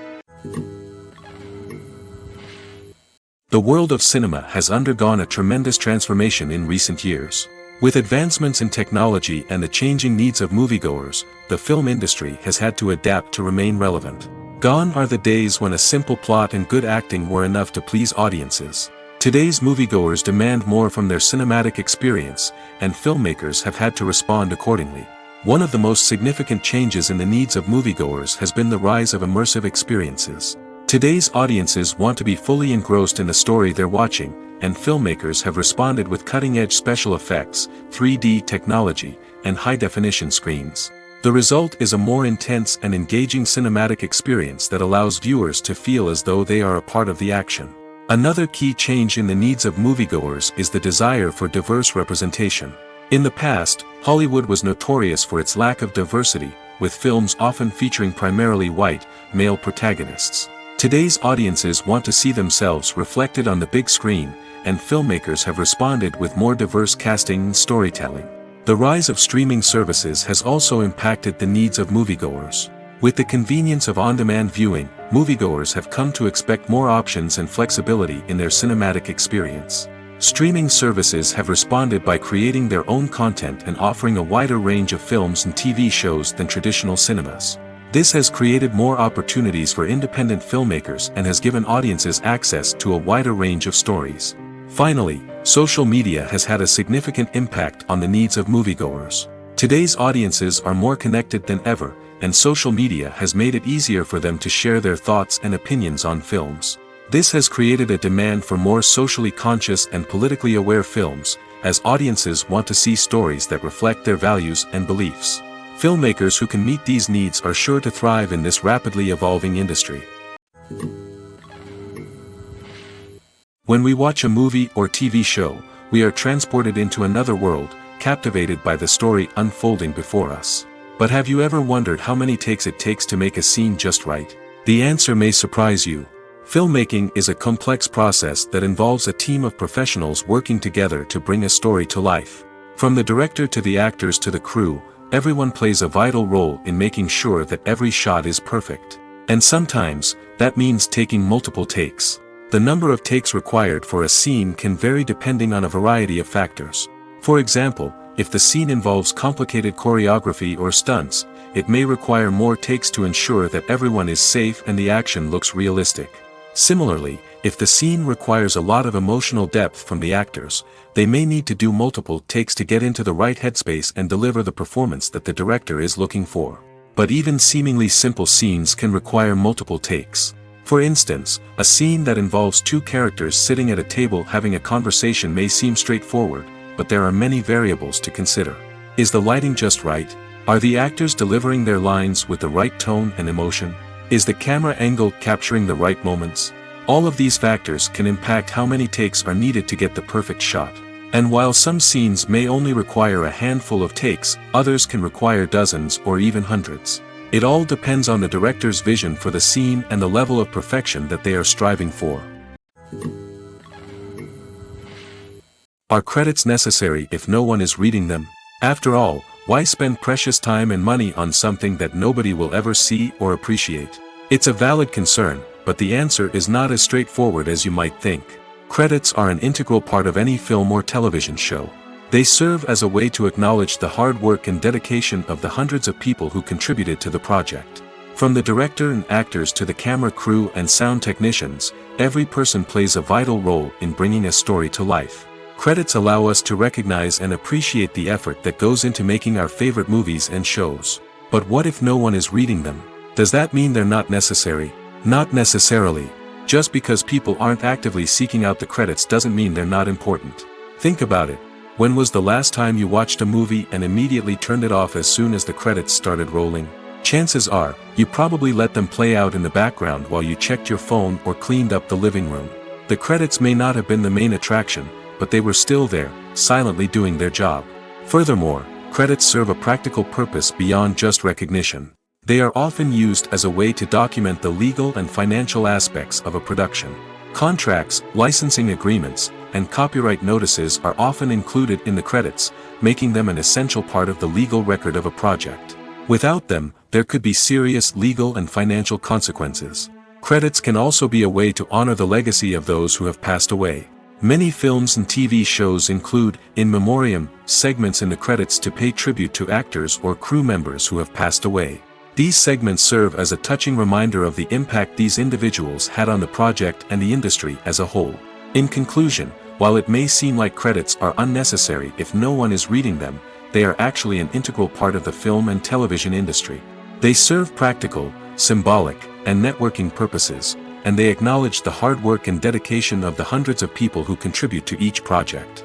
The world of cinema has undergone a tremendous transformation in recent years. With advancements in technology and the changing needs of moviegoers, the film industry has had to adapt to remain relevant. Gone are the days when a simple plot and good acting were enough to please audiences. Today's moviegoers demand more from their cinematic experience, and filmmakers have had to respond accordingly. One of the most significant changes in the needs of moviegoers has been the rise of immersive experiences. Today's audiences want to be fully engrossed in the story they're watching, and filmmakers have responded with cutting-edge special effects, 3D technology, and high-definition screens. The result is a more intense and engaging cinematic experience that allows viewers to feel as though they are a part of the action. Another key change in the needs of moviegoers is the desire for diverse representation. In the past, Hollywood was notorious for its lack of diversity, with films often featuring primarily white, male protagonists. Today's audiences want to see themselves reflected on the big screen, and filmmakers have responded with more diverse casting and storytelling. The rise of streaming services has also impacted the needs of moviegoers. With the convenience of on-demand viewing, moviegoers have come to expect more options and flexibility in their cinematic experience. Streaming services have responded by creating their own content and offering a wider range of films and TV shows than traditional cinemas. This has created more opportunities for independent filmmakers and has given audiences access to a wider range of stories. Finally, social media has had a significant impact on the needs of moviegoers. Today's audiences are more connected than ever, and social media has made it easier for them to share their thoughts and opinions on films. This has created a demand for more socially conscious and politically aware films, as audiences want to see stories that reflect their values and beliefs. Filmmakers who can meet these needs are sure to thrive in this rapidly evolving industry. When we watch a movie or TV show, we are transported into another world, captivated by the story unfolding before us. But have you ever wondered how many takes it takes to make a scene just right? The answer may surprise you. Filmmaking is a complex process that involves a team of professionals working together to bring a story to life. From the director to the actors to the crew, everyone plays a vital role in making sure that every shot is perfect. And sometimes, that means taking multiple takes. The number of takes required for a scene can vary depending on a variety of factors. For example, if the scene involves complicated choreography or stunts, it may require more takes to ensure that everyone is safe and the action looks realistic. Similarly, if the scene requires a lot of emotional depth from the actors, they may need to do multiple takes to get into the right headspace and deliver the performance that the director is looking for. But even seemingly simple scenes can require multiple takes. For instance, a scene that involves two characters sitting at a table having a conversation may seem straightforward, but there are many variables to consider. Is the lighting just right? Are the actors delivering their lines with the right tone and emotion? Is the camera angle capturing the right moments? All of these factors can impact how many takes are needed to get the perfect shot. And while some scenes may only require a handful of takes, others can require dozens or even hundreds. It all depends on the director's vision for the scene and the level of perfection that they are striving for. Are credits necessary if no one is reading them? After all, why spend precious time and money on something that nobody will ever see or appreciate? It's a valid concern, but the answer is not as straightforward as you might think. Credits are an integral part of any film or television show. They serve as a way to acknowledge the hard work and dedication of the hundreds of people who contributed to the project. From the director and actors to the camera crew and sound technicians, every person plays a vital role in bringing a story to life. Credits allow us to recognize and appreciate the effort that goes into making our favorite movies and shows. But what if no one is reading them? Does that mean they're not necessary? Not necessarily. Just because people aren't actively seeking out the credits doesn't mean they're not important. Think about it. When was the last time you watched a movie and immediately turned it off as soon as the credits started rolling? Chances are, you probably let them play out in the background while you checked your phone or cleaned up the living room. The credits may not have been the main attraction, but they were still there, silently doing their job. Furthermore, credits serve a practical purpose beyond just recognition. They are often used as a way to document the legal and financial aspects of a production. Contracts, licensing agreements, and copyright notices are often included in the credits, making them an essential part of the legal record of a project. Without them, there could be serious legal and financial consequences. Credits can also be a way to honor the legacy of those who have passed away. Many films and TV shows include, in memoriam, segments in the credits to pay tribute to actors or crew members who have passed away. These segments serve as a touching reminder of the impact these individuals had on the project and the industry as a whole. In conclusion, while it may seem like credits are unnecessary if no one is reading them, they are actually an integral part of the film and television industry. They serve practical, symbolic, and networking purposes, and they acknowledge the hard work and dedication of the hundreds of people who contribute to each project.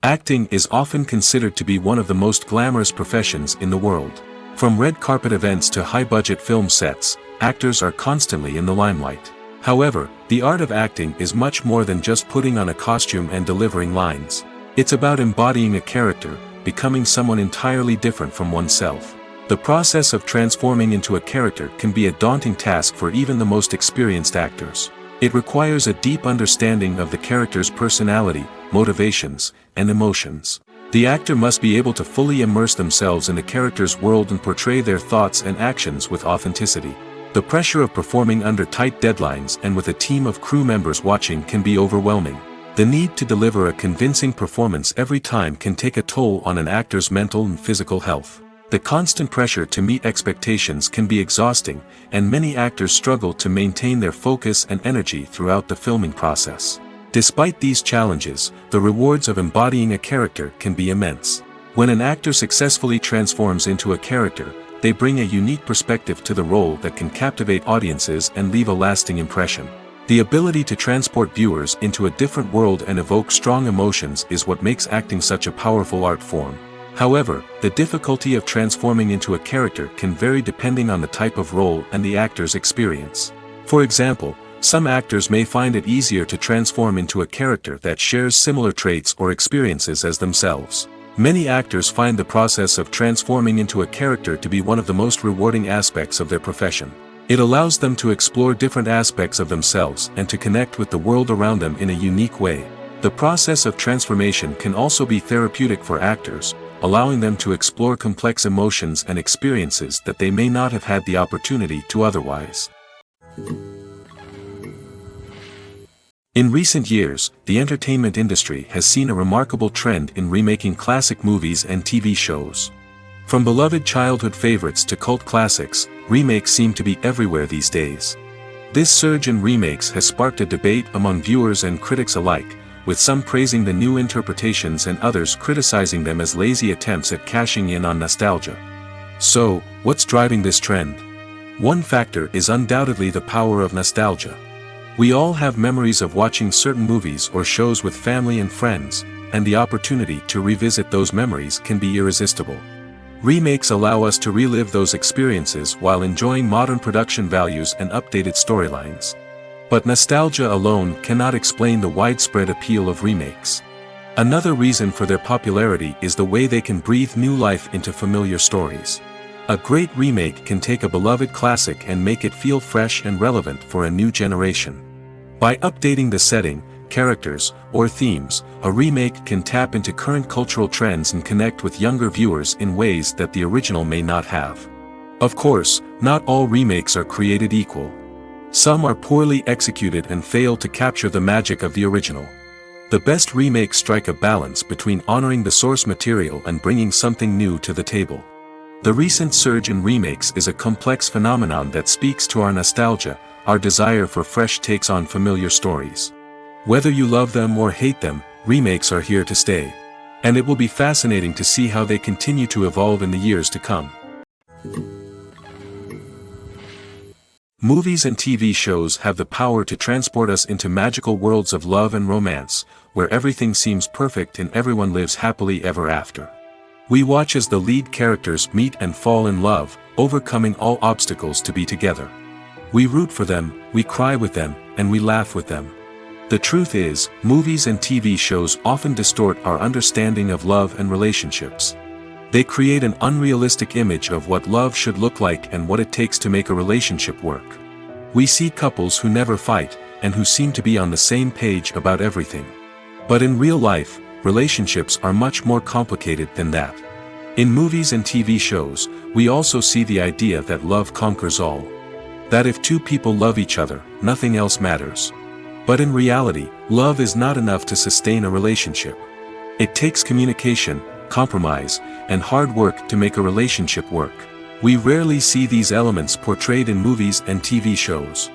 Acting is often considered to be one of the most glamorous professions in the world. From red carpet events to high-budget film sets, actors are constantly in the limelight. However, the art of acting is much more than just putting on a costume and delivering lines. It's about embodying a character, becoming someone entirely different from oneself. The process of transforming into a character can be a daunting task for even the most experienced actors. It requires a deep understanding of the character's personality, motivations, and emotions. The actor must be able to fully immerse themselves in the character's world and portray their thoughts and actions with authenticity. The pressure of performing under tight deadlines and with a team of crew members watching can be overwhelming. The need to deliver a convincing performance every time can take a toll on an actor's mental and physical health. The constant pressure to meet expectations can be exhausting, and many actors struggle to maintain their focus and energy throughout the filming process. Despite these challenges, the rewards of embodying a character can be immense. When an actor successfully transforms into a character, they bring a unique perspective to the role that can captivate audiences and leave a lasting impression. The ability to transport viewers into a different world and evoke strong emotions is what makes acting such a powerful art form. However, the difficulty of transforming into a character can vary depending on the type of role and the actor's experience. For example, some actors may find it easier to transform into a character that shares similar traits or experiences as themselves. Many actors find the process of transforming into a character to be one of the most rewarding aspects of their profession. It allows them to explore different aspects of themselves and to connect with the world around them in a unique way. The process of transformation can also be therapeutic for actors, allowing them to explore complex emotions and experiences that they may not have had the opportunity to otherwise. In recent years, the entertainment industry has seen a remarkable trend in remaking classic movies and TV shows. From beloved childhood favorites to cult classics, remakes seem to be everywhere these days. This surge in remakes has sparked a debate among viewers and critics alike, with some praising the new interpretations and others criticizing them as lazy attempts at cashing in on nostalgia. So, what's driving this trend? One factor is undoubtedly the power of nostalgia. We all have memories of watching certain movies or shows with family and friends, and the opportunity to revisit those memories can be irresistible. Remakes allow us to relive those experiences while enjoying modern production values and updated storylines. But nostalgia alone cannot explain the widespread appeal of remakes. Another reason for their popularity is the way they can breathe new life into familiar stories. A great remake can take a beloved classic and make it feel fresh and relevant for a new generation. By updating the setting, characters, or themes, a remake can tap into current cultural trends and connect with younger viewers in ways that the original may not have. Of course, not all remakes are created equal. Some are poorly executed and fail to capture the magic of the original. The best remakes strike a balance between honoring the source material and bringing something new to the table. The recent surge in remakes is a complex phenomenon that speaks to our nostalgia, our desire for fresh takes on familiar stories. Whether you love them or hate them, remakes are here to stay. And it will be fascinating to see how they continue to evolve in the years to come. Movies and TV shows have the power to transport us into magical worlds of love and romance, where everything seems perfect and everyone lives happily ever after. We watch as the lead characters meet and fall in love, overcoming all obstacles to be together. We root for them, we cry with them, and we laugh with them. The truth is, movies and TV shows often distort our understanding of love and relationships. They create an unrealistic image of what love should look like and what it takes to make a relationship work. We see couples who never fight, and who seem to be on the same page about everything. But in real life, relationships are much more complicated than that. In movies and TV shows, we also see the idea that love conquers all. That if two people love each other, nothing else matters. But in reality, love is not enough to sustain a relationship. It takes communication, compromise, and hard work to make a relationship work. We rarely see these elements portrayed in movies and TV shows.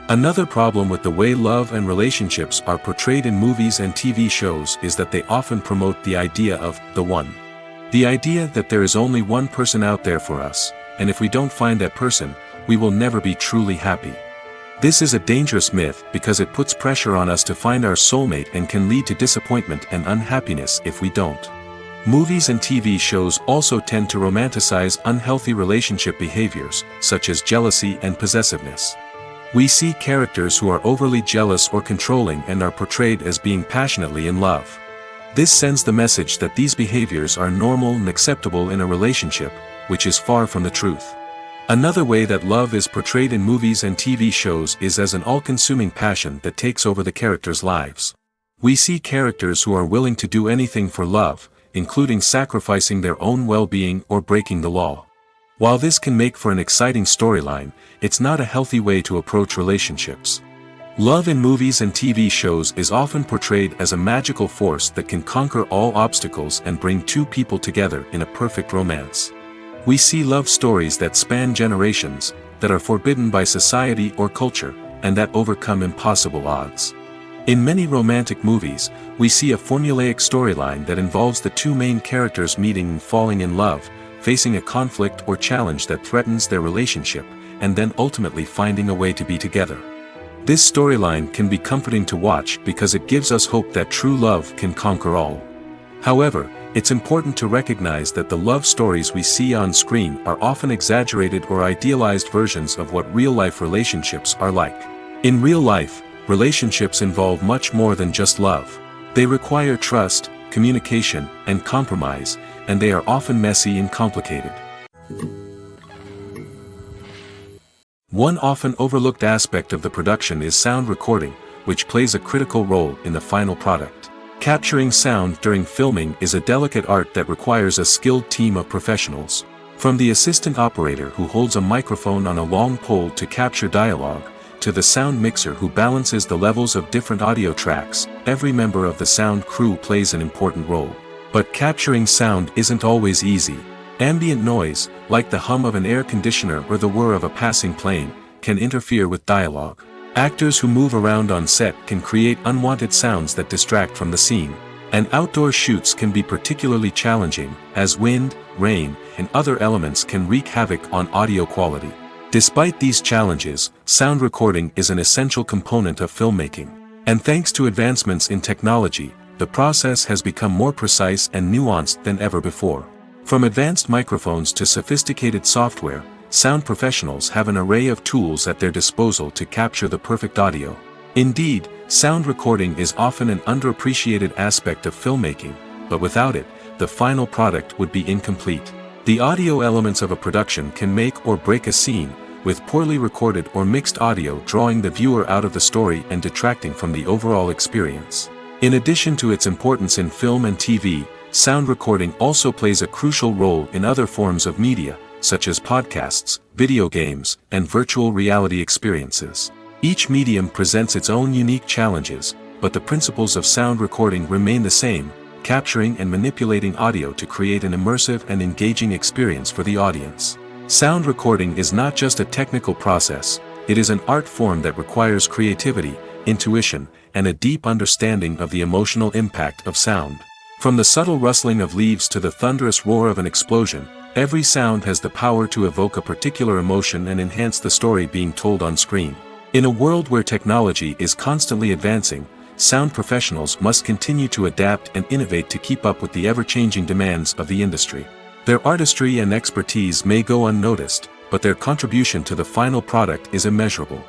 Another problem with the way love and relationships are portrayed in movies and TV shows is that they often promote the idea of the one. The idea that there is only one person out there for us, and if we don't find that person, we will never be truly happy. This is a dangerous myth because it puts pressure on us to find our soulmate and can lead to disappointment and unhappiness if we don't. Movies and TV shows also tend to romanticize unhealthy relationship behaviors, such as jealousy and possessiveness. We see characters who are overly jealous or controlling and are portrayed as being passionately in love. This sends the message that these behaviors are normal and acceptable in a relationship, which is far from the truth. Another way that love is portrayed in movies and TV shows is as an all-consuming passion that takes over the characters' lives. We see characters who are willing to do anything for love, including sacrificing their own well-being or breaking the law. While this can make for an exciting storyline, it's not a healthy way to approach relationships. Love in movies and TV shows is often portrayed as a magical force that can conquer all obstacles and bring two people together in a perfect romance. We see love stories that span generations, that are forbidden by society or culture, and that overcome impossible odds. In many romantic movies, we see a formulaic storyline that involves the two main characters meeting and falling in love, facing a conflict or challenge that threatens their relationship, and then ultimately finding a way to be together. This storyline can be comforting to watch because it gives us hope that true love can conquer all. However, it's important to recognize that the love stories we see on screen are often exaggerated or idealized versions of what real-life relationships are like. In real life, relationships involve much more than just love. They require trust, communication, and compromise, and they are often messy and complicated. One often overlooked aspect of the production is sound recording, which plays a critical role in the final product. Capturing sound during filming is a delicate art that requires a skilled team of professionals. From the assistant operator who holds a microphone on a long pole to capture dialogue, to the sound mixer who balances the levels of different audio tracks, every member of the sound crew plays an important role. But capturing sound isn't always easy. Ambient noise, like the hum of an air conditioner or the whir of a passing plane, can interfere with dialogue. Actors who move around on set can create unwanted sounds that distract from the scene. And outdoor shoots can be particularly challenging, as wind, rain, and other elements can wreak havoc on audio quality. Despite these challenges, sound recording is an essential component of filmmaking. And thanks to advancements in technology, the process has become more precise and nuanced than ever before. From advanced microphones to sophisticated software, sound professionals have an array of tools at their disposal to capture the perfect audio. Indeed, sound recording is often an underappreciated aspect of filmmaking, but without it, the final product would be incomplete. The audio elements of a production can make or break a scene, with poorly recorded or mixed audio drawing the viewer out of the story and detracting from the overall experience. In addition to its importance in film and TV, sound recording also plays a crucial role in other forms of media, such as podcasts, video games, and virtual reality experiences. Each medium presents its own unique challenges, but the principles of sound recording remain the same, capturing and manipulating audio to create an immersive and engaging experience for the audience. Sound recording is not just a technical process, it is an art form that requires creativity, intuition, and a deep understanding of the emotional impact of sound. From the subtle rustling of leaves to the thunderous roar of an explosion, every sound has the power to evoke a particular emotion and enhance the story being told on screen. In a world where technology is constantly advancing, sound professionals must continue to adapt and innovate to keep up with the ever-changing demands of the industry. Their artistry and expertise may go unnoticed, but their contribution to the final product is immeasurable.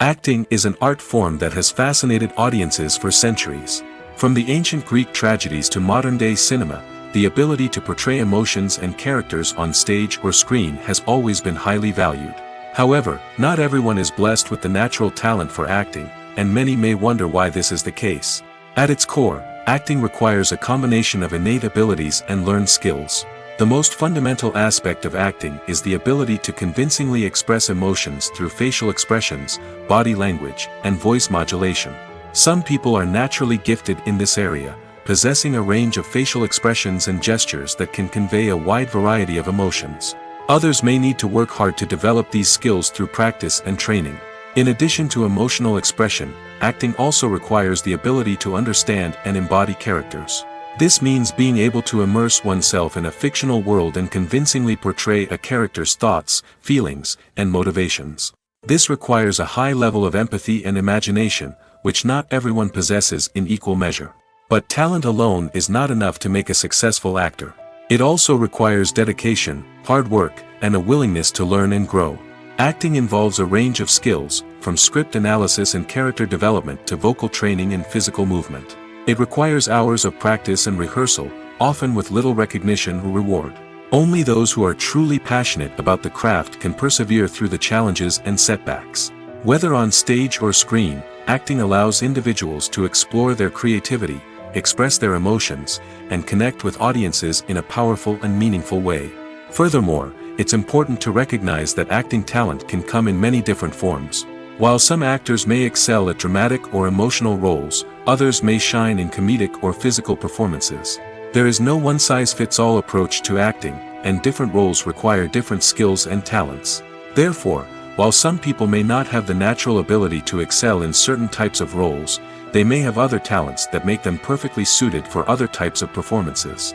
Acting is an art form that has fascinated audiences for centuries. From the ancient Greek tragedies to modern-day cinema, the ability to portray emotions and characters on stage or screen has always been highly valued. However, not everyone is blessed with the natural talent for acting, and many may wonder why this is the case. At its core, acting requires a combination of innate abilities and learned skills. The most fundamental aspect of acting is the ability to convincingly express emotions through facial expressions, body language, and voice modulation. Some people are naturally gifted in this area, possessing a range of facial expressions and gestures that can convey a wide variety of emotions. Others may need to work hard to develop these skills through practice and training. In addition to emotional expression, acting also requires the ability to understand and embody characters. This means being able to immerse oneself in a fictional world and convincingly portray a character's thoughts, feelings, and motivations. This requires a high level of empathy and imagination, which not everyone possesses in equal measure. But talent alone is not enough to make a successful actor. It also requires dedication, hard work, and a willingness to learn and grow. Acting involves a range of skills, from script analysis and character development to vocal training and physical movement. It requires hours of practice and rehearsal, often with little recognition or reward. Only those who are truly passionate about the craft can persevere through the challenges and setbacks. Whether on stage or screen, acting allows individuals to explore their creativity, express their emotions, and connect with audiences in a powerful and meaningful way. Furthermore, it's important to recognize that acting talent can come in many different forms. While some actors may excel at dramatic or emotional roles, others may shine in comedic or physical performances. There is no one-size-fits-all approach to acting, and different roles require different skills and talents. Therefore, while some people may not have the natural ability to excel in certain types of roles, they may have other talents that make them perfectly suited for other types of performances.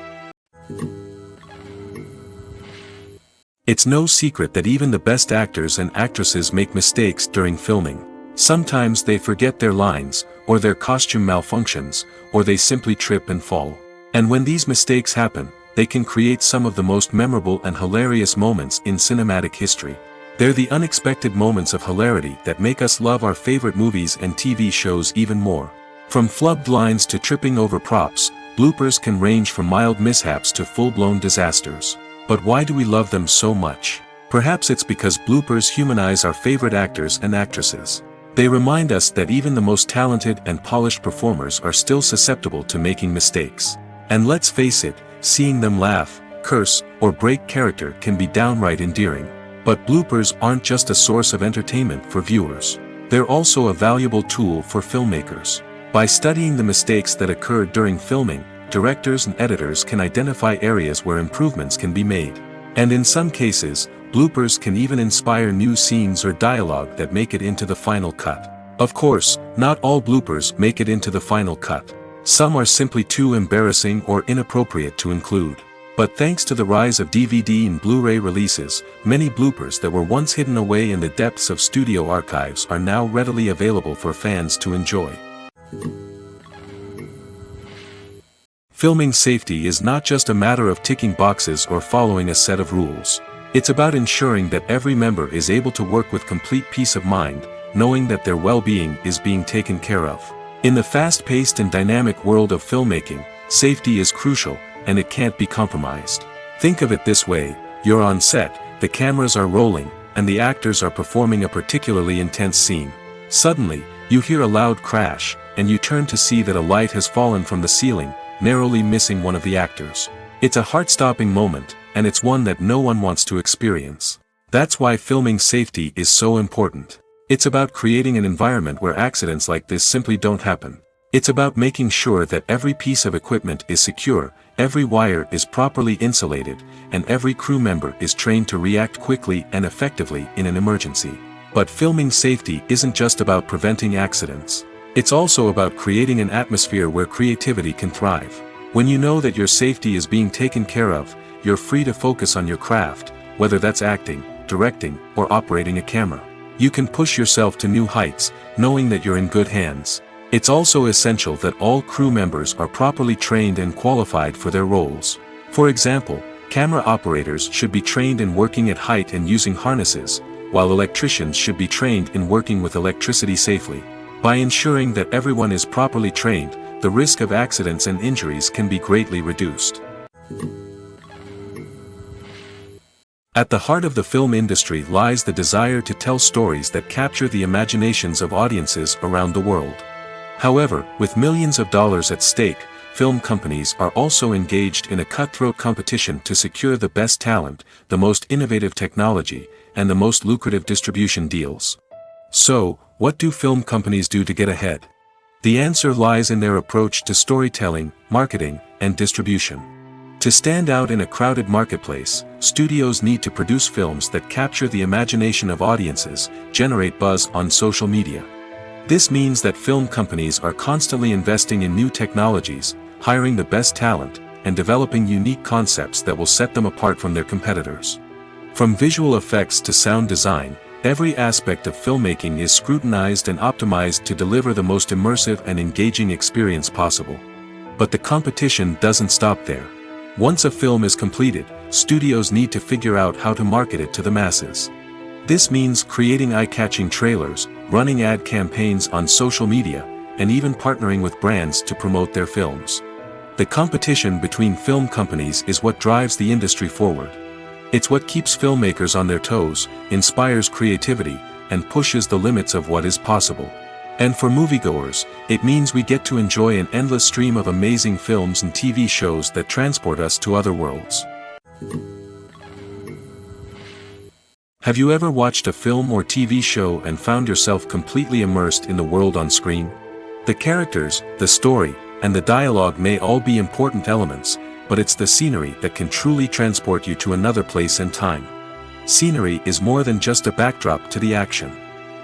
It's no secret that even the best actors and actresses make mistakes during filming. Sometimes they forget their lines, or their costume malfunctions, or they simply trip and fall. And when these mistakes happen, they can create some of the most memorable and hilarious moments in cinematic history. They're the unexpected moments of hilarity that make us love our favorite movies and TV shows even more. From flubbed lines to tripping over props, bloopers can range from mild mishaps to full-blown disasters. But why do we love them so much? Perhaps it's because bloopers humanize our favorite actors and actresses. They remind us that even the most talented and polished performers are still susceptible to making mistakes. And let's face it, seeing them laugh, curse, or break character can be downright endearing. But bloopers aren't just a source of entertainment for viewers. They're also a valuable tool for filmmakers. By studying the mistakes that occur during filming, directors and editors can identify areas where improvements can be made. And in some cases, bloopers can even inspire new scenes or dialogue that make it into the final cut. Of course, not all bloopers make it into the final cut. Some are simply too embarrassing or inappropriate to include. But thanks to the rise of DVD and Blu-ray releases, many bloopers that were once hidden away in the depths of studio archives are now readily available for fans to enjoy. Filming safety is not just a matter of ticking boxes or following a set of rules. It's about ensuring that every member is able to work with complete peace of mind, knowing that their well-being is being taken care of. In the fast-paced and dynamic world of filmmaking, safety is crucial, and it can't be compromised. Think of it this way: you're on set, the cameras are rolling, and the actors are performing a particularly intense scene. Suddenly, you hear a loud crash, and you turn to see that a light has fallen from the ceiling, narrowly missing one of the actors. It's a heart-stopping moment, and it's one that no one wants to experience. That's why filming safety is so important. It's about creating an environment where accidents like this simply don't happen. It's about making sure that every piece of equipment is secure, every wire is properly insulated, and every crew member is trained to react quickly and effectively in an emergency. But filming safety isn't just about preventing accidents. It's also about creating an atmosphere where creativity can thrive. When you know that your safety is being taken care of, you're free to focus on your craft, whether that's acting, directing, or operating a camera. You can push yourself to new heights, knowing that you're in good hands. It's also essential that all crew members are properly trained and qualified for their roles. For example, camera operators should be trained in working at height and using harnesses, while electricians should be trained in working with electricity safely. By ensuring that everyone is properly trained, the risk of accidents and injuries can be greatly reduced. At the heart of the film industry lies the desire to tell stories that capture the imaginations of audiences around the world. However, with millions of dollars at stake, film companies are also engaged in a cutthroat competition to secure the best talent, the most innovative technology, and the most lucrative distribution deals. So, what do film companies do to get ahead? The answer lies in their approach to storytelling, marketing, and distribution. To stand out in a crowded marketplace, studios need to produce films that capture the imagination of audiences, generate buzz on social media. This means that film companies are constantly investing in new technologies, hiring the best talent, and developing unique concepts that will set them apart from their competitors. From visual effects to sound design, every aspect of filmmaking is scrutinized and optimized to deliver the most immersive and engaging experience possible. But the competition doesn't stop there. Once a film is completed, studios need to figure out how to market it to the masses. This means creating eye-catching trailers, running ad campaigns on social media, and even partnering with brands to promote their films. The competition between film companies is what drives the industry forward. It's what keeps filmmakers on their toes, inspires creativity, and pushes the limits of what is possible. And for moviegoers, it means we get to enjoy an endless stream of amazing films and TV shows that transport us to other worlds. Have you ever watched a film or TV show and found yourself completely immersed in the world on screen? The characters, the story, and the dialogue may all be important elements, but it's the scenery that can truly transport you to another place and time. Scenery is more than just a backdrop to the action.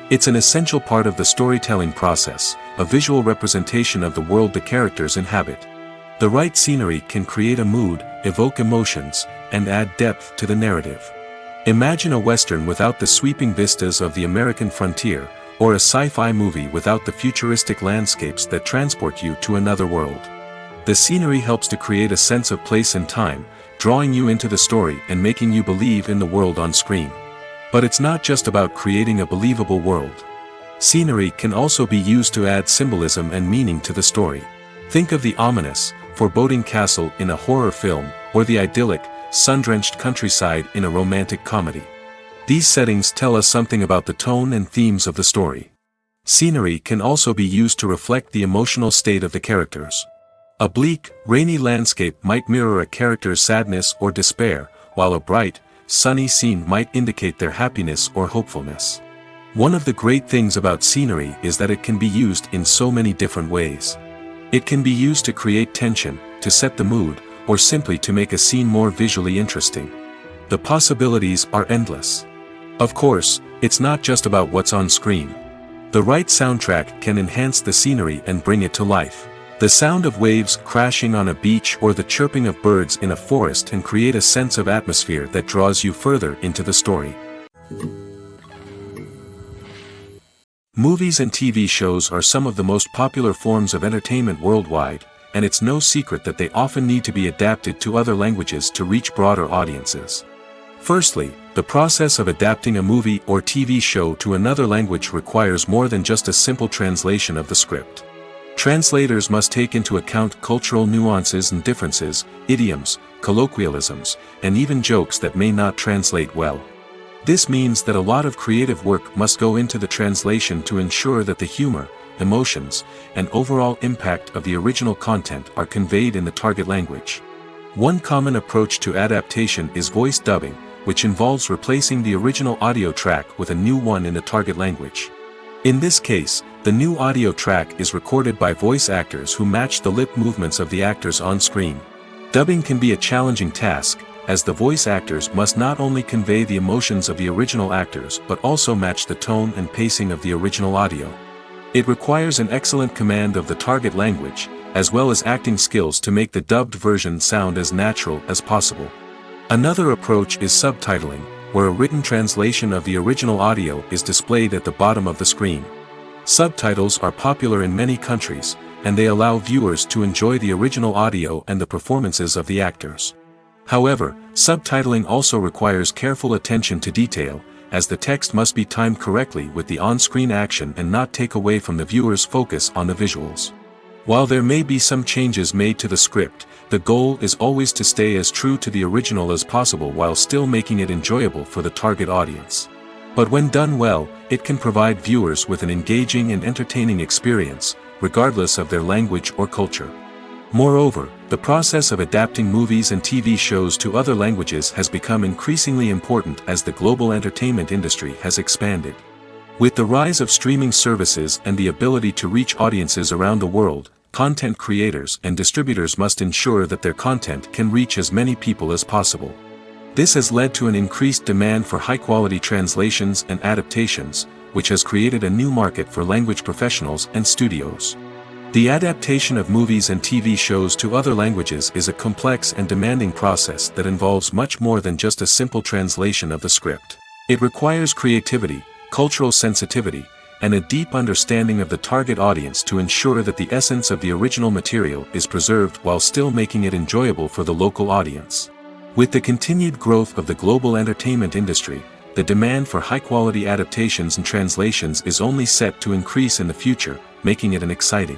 It's an essential part of the storytelling process, a visual representation of the world the characters inhabit. The right scenery can create a mood, evoke emotions, and add depth to the narrative. Imagine a Western without the sweeping vistas of the American frontier, or a sci-fi movie without the futuristic landscapes that transport you to another world. The scenery helps to create a sense of place and time, drawing you into the story and making you believe in the world on screen. But it's not just about creating a believable world. Scenery can also be used to add symbolism and meaning to the story. Think of the ominous, foreboding castle in a horror film, or the idyllic, sun-drenched countryside in a romantic comedy. These settings tell us something about the tone and themes of the story. Scenery can also be used to reflect the emotional state of the characters. A bleak, rainy landscape might mirror a character's sadness or despair, while a bright, sunny scene might indicate their happiness or hopefulness. One of the great things about scenery is that it can be used in so many different ways. It can be used to create tension, to set the mood, or simply to make a scene more visually interesting. The possibilities are endless. Of course, it's not just about what's on screen. The right soundtrack can enhance the scenery and bring it to life. The sound of waves crashing on a beach or the chirping of birds in a forest can create a sense of atmosphere that draws you further into the story. Movies and TV shows are some of the most popular forms of entertainment worldwide, and it's no secret that they often need to be adapted to other languages to reach broader audiences. Firstly, the process of adapting a movie or TV show to another language requires more than just a simple translation of the script. Translators must take into account cultural nuances and differences, idioms, colloquialisms, and even jokes that may not translate well. This means that a lot of creative work must go into the translation to ensure that the humor, emotions, and overall impact of the original content are conveyed in the target language. One common approach to adaptation is voice dubbing, which involves replacing the original audio track with a new one in the target language. In this case, the new audio track is recorded by voice actors who match the lip movements of the actors on screen. Dubbing can be a challenging task, as the voice actors must not only convey the emotions of the original actors but also match the tone and pacing of the original audio. It requires an excellent command of the target language, as well as acting skills to make the dubbed version sound as natural as possible. Another approach is subtitling, where a written translation of the original audio is displayed at the bottom of the screen. Subtitles are popular in many countries, and they allow viewers to enjoy the original audio and the performances of the actors. However, subtitling also requires careful attention to detail, as the text must be timed correctly with the on-screen action and not take away from the viewer's focus on the visuals. While there may be some changes made to the script, the goal is always to stay as true to the original as possible while still making it enjoyable for the target audience. But when done well, it can provide viewers with an engaging and entertaining experience, regardless of their language or culture. Moreover, the process of adapting movies and TV shows to other languages has become increasingly important as the global entertainment industry has expanded. With the rise of streaming services and the ability to reach audiences around the world, content creators and distributors must ensure that their content can reach as many people as possible. This has led to an increased demand for high-quality translations and adaptations, which has created a new market for language professionals and studios. The adaptation of movies and TV shows to other languages is a complex and demanding process that involves much more than just a simple translation of the script. It requires creativity, cultural sensitivity, and a deep understanding of the target audience to ensure that the essence of the original material is preserved while still making it enjoyable for the local audience. With the continued growth of the global entertainment industry, the demand for high-quality adaptations and translations is only set to increase in the future, making it an exciting.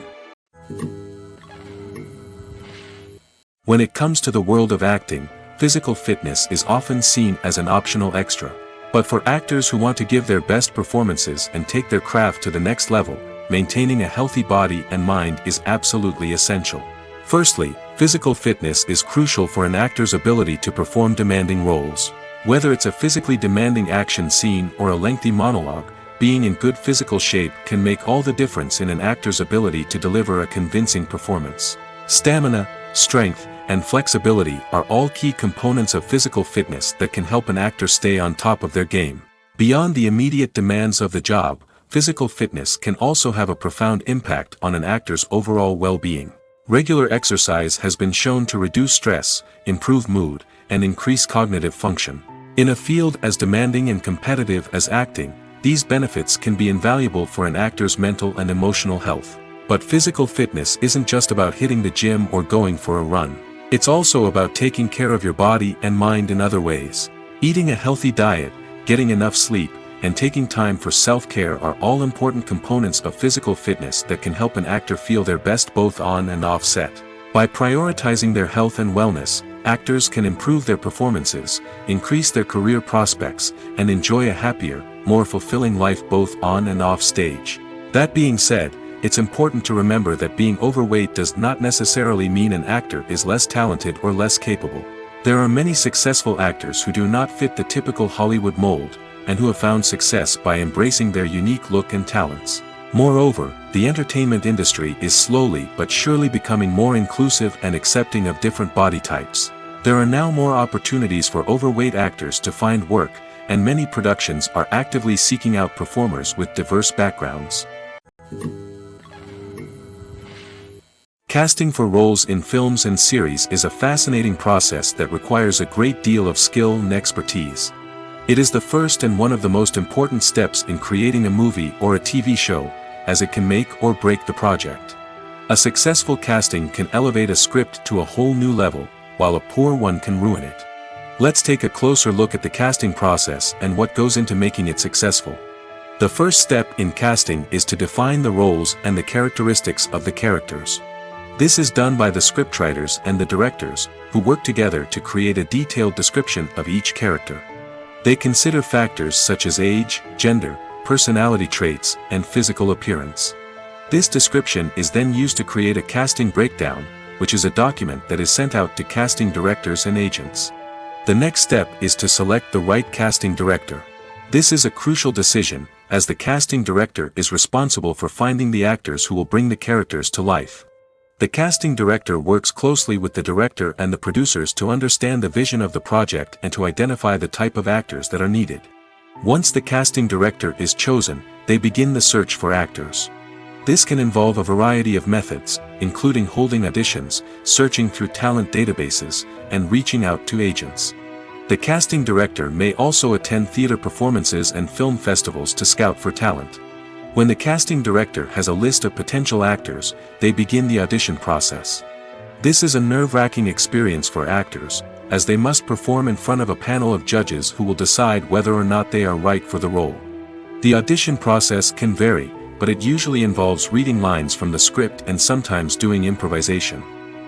When it comes to the world of acting, physical fitness is often seen as an optional extra. But for actors who want to give their best performances and take their craft to the next level, maintaining a healthy body and mind is absolutely essential. Firstly, physical fitness is crucial for an actor's ability to perform demanding roles. Whether it's a physically demanding action scene or a lengthy monologue, being in good physical shape can make all the difference in an actor's ability to deliver a convincing performance. Stamina, strength, and flexibility are all key components of physical fitness that can help an actor stay on top of their game. Beyond the immediate demands of the job, physical fitness can also have a profound impact on an actor's overall well-being. Regular exercise has been shown to reduce stress, improve mood, and increase cognitive function. In a field as demanding and competitive as acting, these benefits can be invaluable for an actor's mental and emotional health. But physical fitness isn't just about hitting the gym or going for a run. It's also about taking care of your body and mind in other ways. Eating a healthy diet, getting enough sleep, and taking time for self-care are all important components of physical fitness that can help an actor feel their best both on and off set. By prioritizing their health and wellness, actors can improve their performances, increase their career prospects, and enjoy a happier, more fulfilling life both on and off stage. That being said, it's important to remember that being overweight does not necessarily mean an actor is less talented or less capable. There are many successful actors who do not fit the typical Hollywood mold, and who have found success by embracing their unique look and talents. Moreover, the entertainment industry is slowly but surely becoming more inclusive and accepting of different body types. There are now more opportunities for overweight actors to find work, and many productions are actively seeking out performers with diverse backgrounds. Casting for roles in films and series is a fascinating process that requires a great deal of skill and expertise. It is the first and one of the most important steps in creating a movie or a TV show, as it can make or break the project. A successful casting can elevate a script to a whole new level, while a poor one can ruin it. Let's take a closer look at the casting process and what goes into making it successful. The first step in casting is to define the roles and the characteristics of the characters. This is done by the scriptwriters and the directors, who work together to create a detailed description of each character. They consider factors such as age, gender, personality traits, and physical appearance. This description is then used to create a casting breakdown, which is a document that is sent out to casting directors and agents. The next step is to select the right casting director. This is a crucial decision, as the casting director is responsible for finding the actors who will bring the characters to life. The casting director works closely with the director and the producers to understand the vision of the project and to identify the type of actors that are needed. Once the casting director is chosen, they begin the search for actors. This can involve a variety of methods, including holding auditions, searching through talent databases, and reaching out to agents. The casting director may also attend theater performances and film festivals to scout for talent. When the casting director has a list of potential actors, they begin the audition process. This is a nerve-wracking experience for actors, as they must perform in front of a panel of judges who will decide whether or not they are right for the role. The audition process can vary, but it usually involves reading lines from the script and sometimes doing improvisation.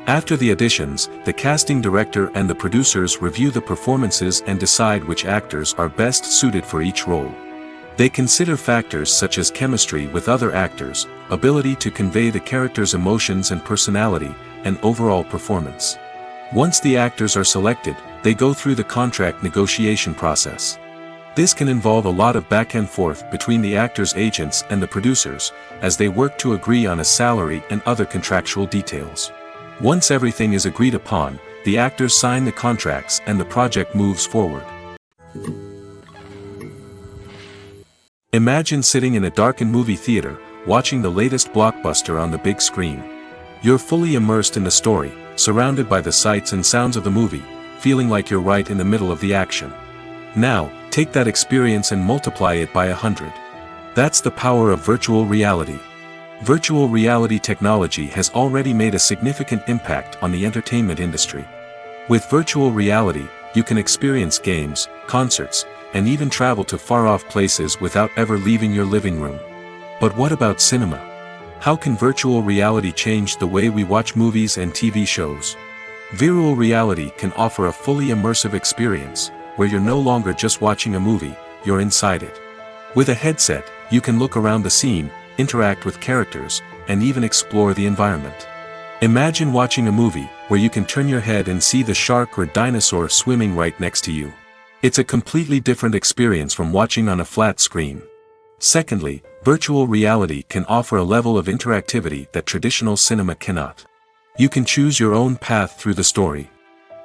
After the auditions, the casting director and the producers review the performances and decide which actors are best suited for each role. They consider factors such as chemistry with other actors, ability to convey the character's emotions and personality, and overall performance. Once the actors are selected, they go through the contract negotiation process. This can involve a lot of back and forth between the actors' agents and the producers, as they work to agree on a salary and other contractual details. Once everything is agreed upon, the actors sign the contracts and the project moves forward. Imagine sitting in a darkened movie theater, watching the latest blockbuster on the big screen. You're fully immersed in the story, surrounded by the sights and sounds of the movie, feeling like you're right in the middle of the action. Now, take that experience and multiply it by 100. That's the power of virtual reality. Virtual reality technology has already made a significant impact on the entertainment industry. With virtual reality, you can experience games, concerts, and even travel to far-off places without ever leaving your living room. But what about cinema? How can virtual reality change the way we watch movies and TV shows? Virtual reality can offer a fully immersive experience, where you're no longer just watching a movie, you're inside it. With a headset, you can look around the scene, interact with characters, and even explore the environment. Imagine watching a movie, where you can turn your head and see the shark or dinosaur swimming right next to you. It's a completely different experience from watching on a flat screen. Secondly, virtual reality can offer a level of interactivity that traditional cinema cannot. You can choose your own path through the story.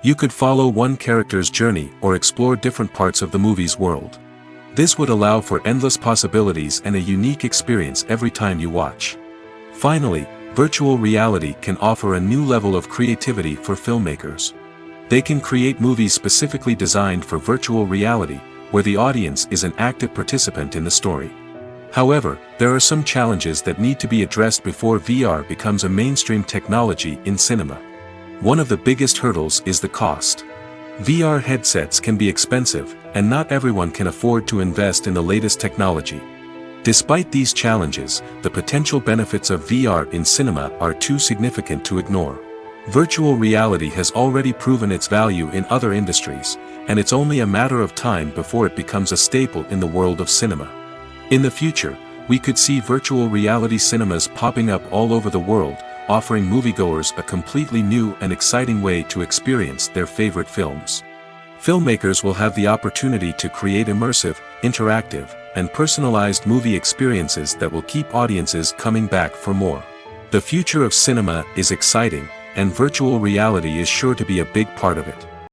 You could follow one character's journey or explore different parts of the movie's world. This would allow for endless possibilities and a unique experience every time you watch. Finally, virtual reality can offer a new level of creativity for filmmakers. They can create movies specifically designed for virtual reality, where the audience is an active participant in the story. However, there are some challenges that need to be addressed before VR becomes a mainstream technology in cinema. One of the biggest hurdles is the cost. VR headsets can be expensive, and not everyone can afford to invest in the latest technology. Despite these challenges, the potential benefits of VR in cinema are too significant to ignore. Virtual reality has already proven its value in other industries, and it's only a matter of time before it becomes a staple in the world of cinema. In the future, we could see virtual reality cinemas popping up all over the world, offering moviegoers a completely new and exciting way to experience their favorite films. Filmmakers will have the opportunity to create immersive, interactive, and personalized movie experiences that will keep audiences coming back for more. The future of cinema is exciting, and virtual reality is sure to be a big part of it.